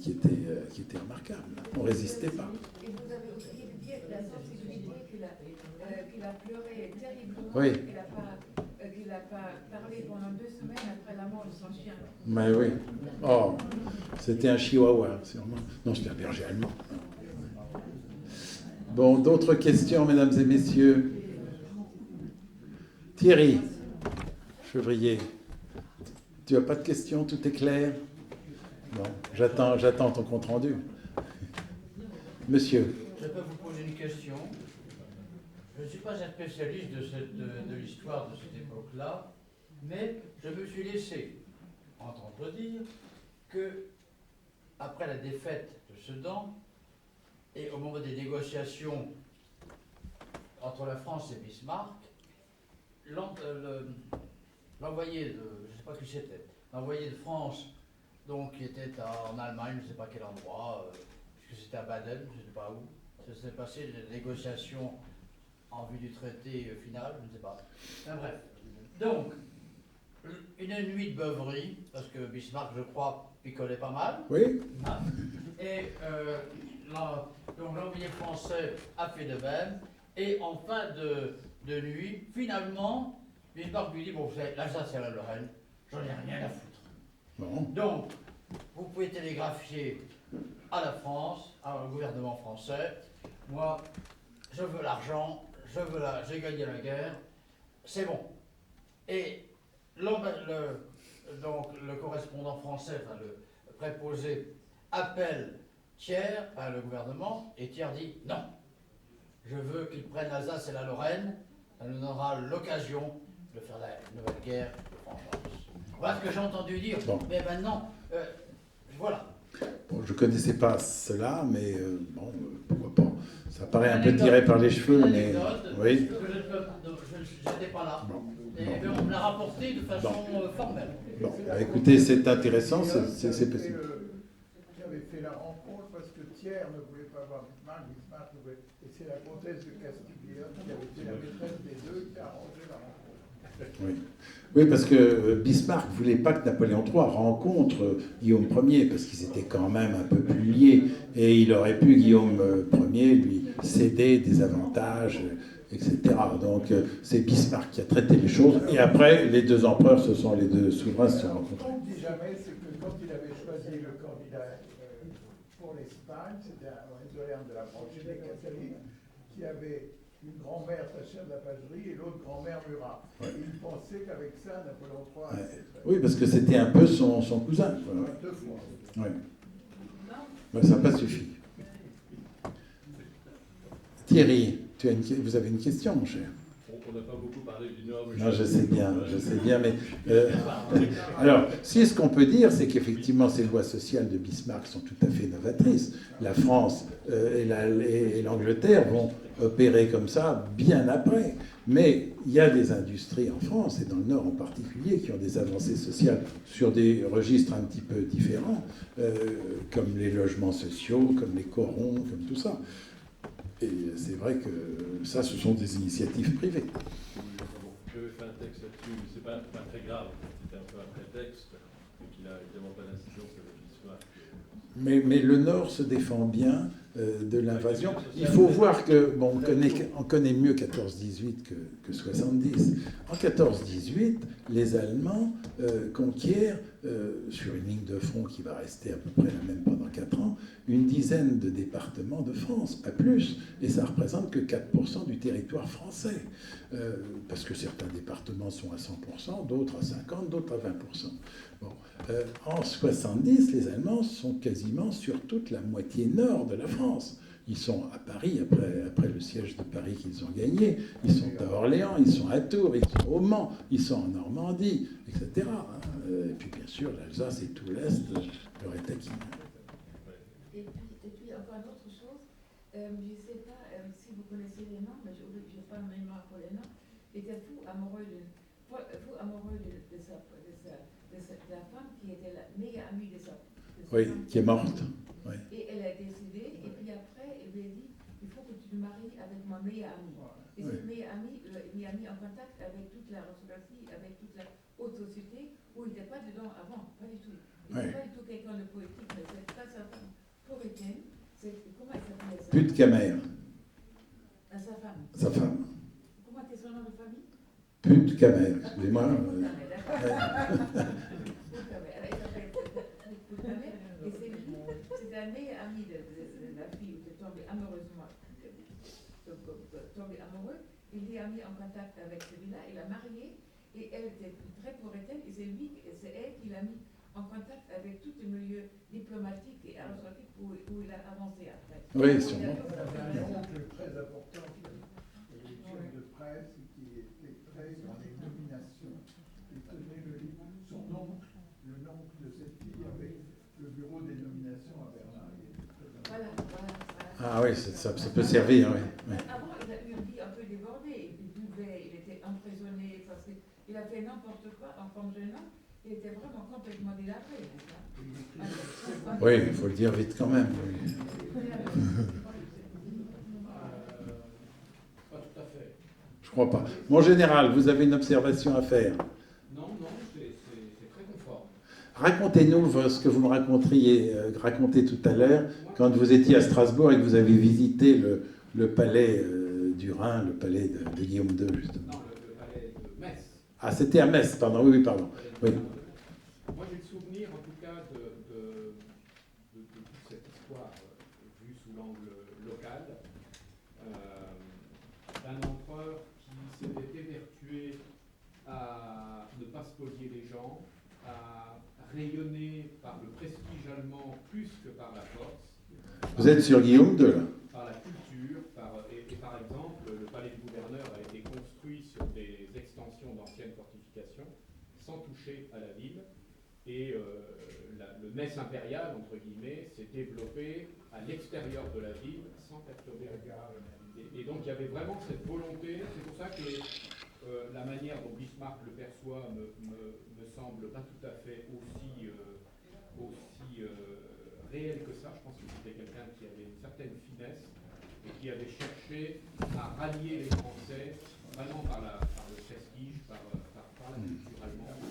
qui était remarquable. On ne résistait pas. Et vous avez aussi dit la sensibilité qu'il a pleuré terriblement, Oui. qu'il n'a pas parlé pendant 2 semaines après la mort de son chien. Mais oui. Oh, c'était un chihuahua, sûrement. Non, c'était un berger allemand. Bon, d'autres questions, mesdames et messieurs? Thierry Chevrier, tu n'as pas de questions? Tout est clair? Bon, j'attends ton compte-rendu. Monsieur. Je peux vous poser une question. Je ne suis pas un spécialiste de l'histoire de cette époque-là, mais je me suis laissé entendre dire que, après la défaite de Sedan, et au moment des négociations entre la France et Bismarck, l'envoyé de, je ne sais pas qui c'était, l'envoyé de France, donc qui était en Allemagne, je ne sais pas quel endroit, puisque c'était à Baden, je ne sais pas où, ça s'est passé des négociations en vue du traité final, je ne sais pas. Enfin, bref. Donc, une nuit de beuverie, parce que Bismarck, je crois, picolait pas mal. Oui. Et donc l'envoyé français a fait de même. Et en fin de nuit, finalement, Bismarck lui dit, bon, l'Alsace et la Lorraine, j'en ai rien à foutre. Bon. Donc, vous pouvez télégraphier à la France, au gouvernement français, moi, je veux l'argent, j'ai gagné la guerre, c'est bon. Et donc le correspondant français, enfin le préposé, appelle Thiers, le gouvernement, et Thiers dit non. Je veux qu'ils prennent l'Alsace et la Lorraine, ça nous donnera l'occasion de faire la nouvelle guerre de vengeance. Voilà ce que j'ai entendu dire. Bon. Mais maintenant, voilà. Bon, je ne connaissais pas cela, mais bon, pourquoi pas. Ça paraît un peu tiré par les cheveux, mais... Oui. Je n'étais pas là. Bon. Et on me l'a rapporté de façon formelle. Bon, bah, écoutez, c'est intéressant, c'est possible. Qui avait fait la rencontre parce que Thiers ne voulait pas voir Bismarck, Bismarck ne voulait. Et c'est la comtesse de Castiglione qui avait été la maîtresse des deux qui a arrangé la rencontre. Oui. Oui, parce que Bismarck ne voulait pas que Napoléon III rencontre Guillaume Ier, parce qu'ils étaient quand même un peu plus liés, et il aurait pu, Guillaume Ier, lui céder des avantages, etc. Donc c'est Bismarck qui a traité les choses, et après, les deux empereurs, les deux souverains se sont rencontrés. Ce qu'on ne dit jamais, c'est que quand il avait choisi le candidat pour l'Espagne, c'était un Hohenzollern de la branche des catholiques, qui avait une grand-mère Sacha de la Pagerie et l'autre grand-mère Murat. Ouais. Et il pensait qu'avec ça, Napoléon III... Ouais. Oui, parce que c'était un peu son cousin. Quoi. Ouais, 2 fois. Ouais. Ouais, ça n'a pas suffi. Thierry, vous avez une question, mon cher? On n'a pas beaucoup parlé du Nord. Non, je sais bien, mais... alors, si ce qu'on peut dire, c'est qu'effectivement, ces lois sociales de Bismarck sont tout à fait novatrices. La France et l'Angleterre vont opérer comme ça bien après. Mais il y a des industries en France, et dans le Nord en particulier, qui ont des avancées sociales sur des registres un petit peu différents, comme les logements sociaux, comme les corons, comme tout ça. Et c'est vrai que ça, ce sont des initiatives privées. Je vais faire un texte là-dessus, mais c'est pas très grave, c'était un peu un prétexte, mais qui n'a évidemment pas d'incidence avec l'histoire. Mais le Nord se défend bien de l'invasion. Il faut voir que, bon, on connaît mieux 14-18 que 70. En 14-18, 18, les Allemands conquièrent, sur une ligne de front qui va rester à peu près la même pendant 4 ans, une dizaine de départements de France, pas plus, et ça représente que 4% du territoire français, parce que certains départements sont à 100%, d'autres à 50%, d'autres à 20%. Bon. En 70, les Allemands sont quasiment sur toute la moitié nord de la France. Ils sont à Paris, après le siège de Paris qu'ils ont gagné. Ils sont à Orléans, ils sont à Tours, ils sont au Mans, ils sont en Normandie, etc. Et puis, bien sûr, l'Alsace et tout l'Est leur est acquis. Et puis encore une autre chose, je ne sais pas si vous connaissez les noms, mais je n'ai pas de mémoire pour les noms. Il était fou amoureux de la femme qui était la meilleure amie de sa Oui, femme. qui est morte. Oui. Et elle a décidé, et puis après, elle lui a dit, il faut que tu te maries avec ma meilleure amie. Et cette meilleure amie m'y a mis en contact avec toute l'aristocratie, avec toute la haute société, où il n'était pas dedans avant, pas du tout. Il n'était pas du tout quelqu'un de poétique, mais c'est pas sa femme puritaine. Comment elle s'appelait ça? Puttkamer, Sa femme. sa femme. Comment était son nom de famille? Puttkamer, excusez-moi. Puttkamer, d'accord. Puttkamer. Elle s'appelle Puttkamer, et c'est la meilleure amie de la fille qui est tombée amoureusement, tombée amoureux. Il l'y a mis en contact avec celui-là, il l'a mariée, et elle était très puritaine, et c'est elle qui l'a mis en contact avec tout le milieu diplomatique et aristocratique où il a avancé après. Oui, sûrement. Un oncle très important qui est chef de presse et qui était très dans les nominations. Il tenait son oncle, le oncle de cette fille, avec le bureau des nominations à Bernard. Voilà. Ah oui, ça peut servir, oui. Oui. Avant, il a eu une vie un peu débordée. Il buvait, il était emprisonné parce qu'il a fait n'importe quoi en tant que jeune homme. Il était vraiment complètement délabré. Oui, il faut le dire vite quand même. Oui. Pas tout à fait. Je crois pas. Mon général, vous avez une observation à faire. Non, c'est très conforme. Racontez-nous ce que vous me racontez tout à l'heure, quand vous étiez à Strasbourg et que vous avez visité le palais du Rhin, le palais de Guillaume II, justement. Non, le palais de Metz. Ah, c'était à Metz, pardon, oui, pardon. Oui. Moi, j'ai le souvenir, en tout cas, de toute cette histoire vue sous l'angle local, d'un empereur qui s'était évertué à ne pas spolier les gens, à rayonner par le prestige allemand plus que par la force. Vous êtes sur Guillaume II, là. Par la culture, et par exemple, le palais du gouverneur a été construit sur des extensions d'anciennes fortifications, sans toucher à la ville, et le Metz impérial, entre guillemets, s'est développé à l'extérieur de la ville, sans perturber la gare. Et donc il y avait vraiment cette volonté, c'est pour ça que la manière dont Bismarck le perçoit me semble pas tout à fait aussi réel que ça. Je pense que c'était quelqu'un qui avait une certaine finesse et qui avait cherché à rallier les Français vraiment par le prestige, par la culture allemande.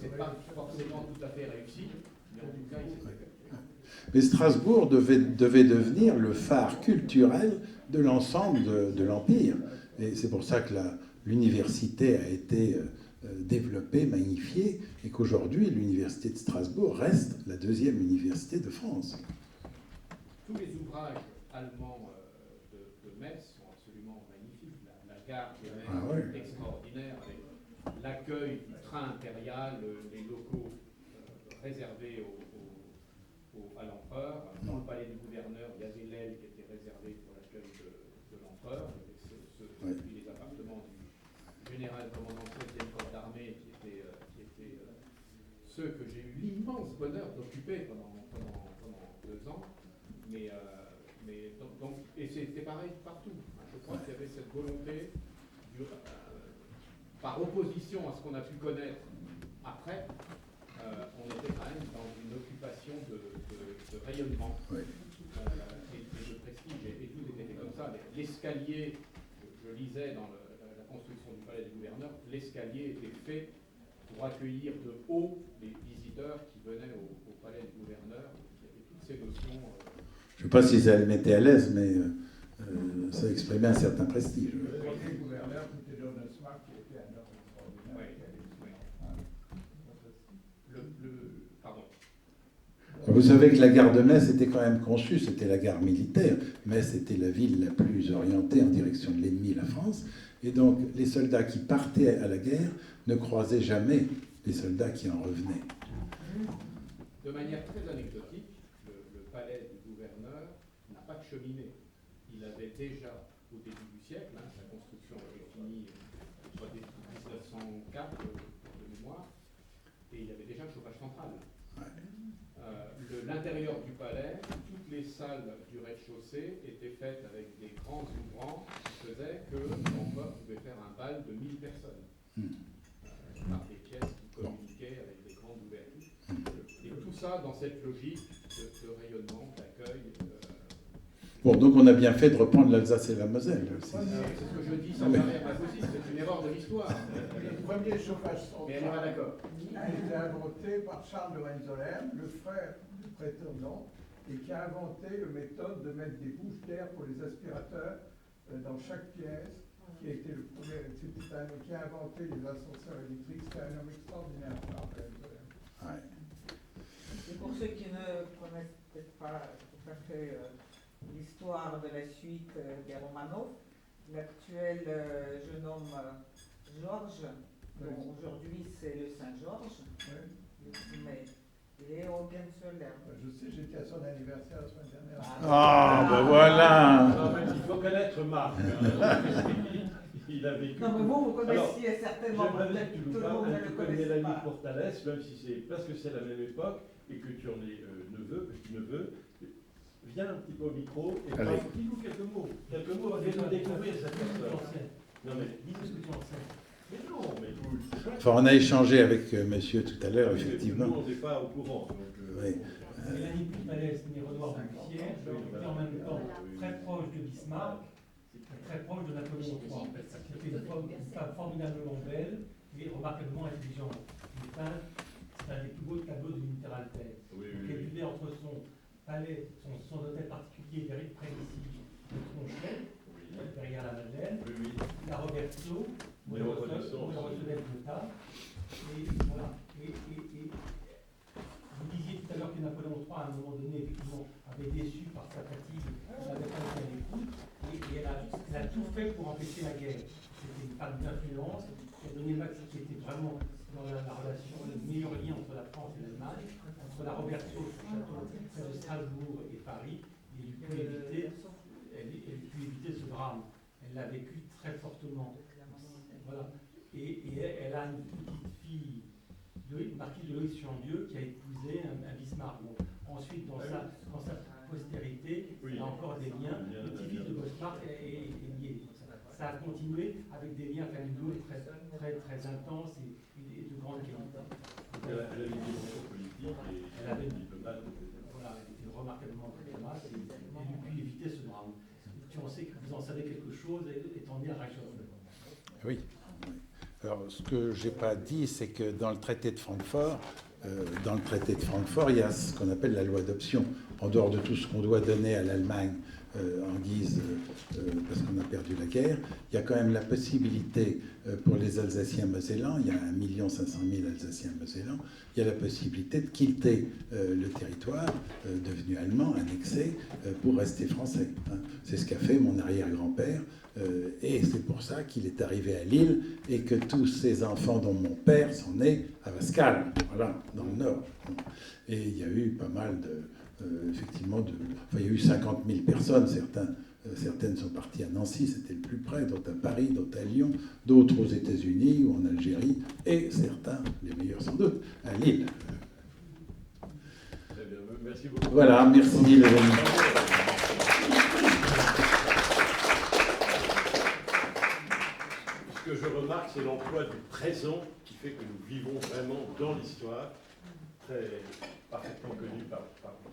C'est pas forcément tout à fait réussi, mais en tout cas, il s'est fait. Mais Strasbourg devait devenir le phare culturel de l'ensemble de l'Empire. Et c'est pour ça que l'université a été développée, magnifiée, et qu'aujourd'hui, l'université de Strasbourg reste la deuxième université de France. Tous les ouvrages allemands de Metz sont absolument magnifiques. La gare de Metz est extraordinaire, avec l'accueil du train impérial, les locaux réservés à l'empereur. Dans le palais du gouverneur, il y avait l'aile qui était réservée pour l'accueil de l'empereur, puis les appartements du général commandant de 7e corps d'armée qui étaient ceux que j'ai eu l'immense bonheur d'occuper pendant 2 ans. Et c'était pareil partout. Je crois qu'il y avait cette volonté, par opposition à ce qu'on a pu connaître après, on était quand même dans une occupation de rayonnement et de prestige. Et tout était fait comme ça. L'escalier, je lisais dans la construction du palais du gouverneur, l'escalier était fait pour accueillir de haut les visiteurs qui venaient au palais du gouverneur. Il y avait toutes ces notions. Je ne sais pas si ça le mettait à l'aise, mais ça exprimait un certain prestige. Le gouverneur, c'était Jonas Mark, qui était un homme extraordinaire. Vous savez que la gare de Metz était quand même conçue, c'était la gare militaire. Metz était la ville la plus orientée en direction de l'ennemi, la France. Et donc, les soldats qui partaient à la guerre ne croisaient jamais les soldats qui en revenaient. De manière très anecdotique, le palais du gouverneur n'a pas de cheminée. Il avait déjà, au début du siècle, sa construction avait fini soit dès 1904 de mémoire, et il avait déjà le chauffage central. L'intérieur du palais, toutes les salles du rez-de-chaussée étaient faites avec des grands ouvrants qui faisaient que l'empereur pouvait faire un bal de 1000 personnes par des pièces qui communiquaient avec des grandes ouvertures. Et tout ça dans cette logique de rayonnement, d'accueil. Bon, donc on a bien fait de reprendre l'Alsace et la Moselle. C'est ce que je dis sans arrière à cause, c'est une erreur de l'histoire. Le premier chauffage Mais elle n'est pas central d'accord. a été inventé par Charles de Hohenzollern, le frère du prétendant, et qui a inventé la méthode de mettre des bouches d'air pour les aspirateurs dans chaque pièce, qui a été le premier, qui a inventé les ascenseurs électriques. C'était un homme extraordinaire, Charles de Hohenzollern. Ouais. Et pour ceux qui ne connaissent peut-être pas tout à fait l'histoire de la suite des Romanov, l'actuel jeune homme Georges, dont aujourd'hui c'est le Saint-Georges, mais il est au Hohenzollern. Je sais, j'étais à son anniversaire la semaine dernière. Ah, ben voilà. Non, mais il faut connaître Marc. Il a vécu. Non, mais vous connaissiez certainement, J'aimerais bien peut-être que tu tout nous le parles monde un ne petit le peu de connaisse Mélanie pas. Portales, même si c'est parce que c'est la même époque et que tu en es neveu, petit-neveu. Viens un petit peu au micro et dis-nous quelques mots. Quelques mots, fais-nous découvrir cette personne. Non, mais dis-nous ce que tu en sais. Mais non, mais écoute. Enfin, on a échangé avec monsieur tout à l'heure, Nous, effectivement. on n'est pas au courant. Donc, Oui. Mélanie Portales, née Renoir de Bussière, était en même temps très proche de Bismarck, très proche de Napoléon III. C'était une femme formidablement belle et remarquablement intelligente. C'est un des plus beaux tableaux de Mitterrand-Alter. Elle vivait entre son palais, son hôtel particulier près d'ici, de Tronchet, derrière la Madeleine, la Roberto, où elle recevait le Nota. Et voilà. Et vous disiez tout à l'heure que Napoléon III, à un moment donné, effectivement, avait déçu par sa fatigue, n'avait pas été à l'écoute, et elle a tout fait pour empêcher la guerre. C'était une femme d'influence, qui a donné Max, qui était vraiment dans la relation, le meilleur lien entre la France et l'Allemagne, entre la Roberto, son château près de Strasbourg et Paris, et il put éviter ce drame. Elle l'a vécu très fortement. Voilà. Et elle a une petite fille, marquise de Loïs-sur-Dieu, qui a épousé un Bismarck. Bon, ensuite, dans sa postérité, il y a encore des liens. Le petit-fils de Bismarck est lié. Ça a continué avec des liens familiaux très intenses et de grande qualité. Elle avait une dimension politique et elle avait une diplomate. Voilà, elle était remarquablement diplomate et elle a pu éviter ce drame. Vous en savez quelque chose étant né à Reichshof. Oui. Alors, ce que je n'ai pas dit, c'est que dans le traité de Francfort, il y a ce qu'on appelle la loi d'option. En dehors de tout ce qu'on doit donner à l'Allemagne en guise, parce qu'on a perdu la guerre, il y a quand même la possibilité pour les Alsaciens mosellans, il y a 1 500 000 Alsaciens mosellans, il y a la possibilité de quitter le territoire devenu allemand, annexé, pour rester français. C'est ce qu'a fait mon arrière-grand-père. Et c'est pour ça qu'il est arrivé à Lille et que tous ces enfants dont mon père sont nés à Vascal, voilà, dans le Nord. Et il y a eu pas mal effectivement, il y a eu 50 000 personnes, certaines sont parties à Nancy, c'était le plus près, d'autres à Paris, d'autres à Lyon, d'autres aux États-Unis ou en Algérie, et certains, les meilleurs sans doute, à Lille. Très bien, merci beaucoup. Voilà, merci les amis. Ce que je remarque, c'est l'emploi du présent qui fait que nous vivons vraiment dans l'histoire, très parfaitement connue par vous.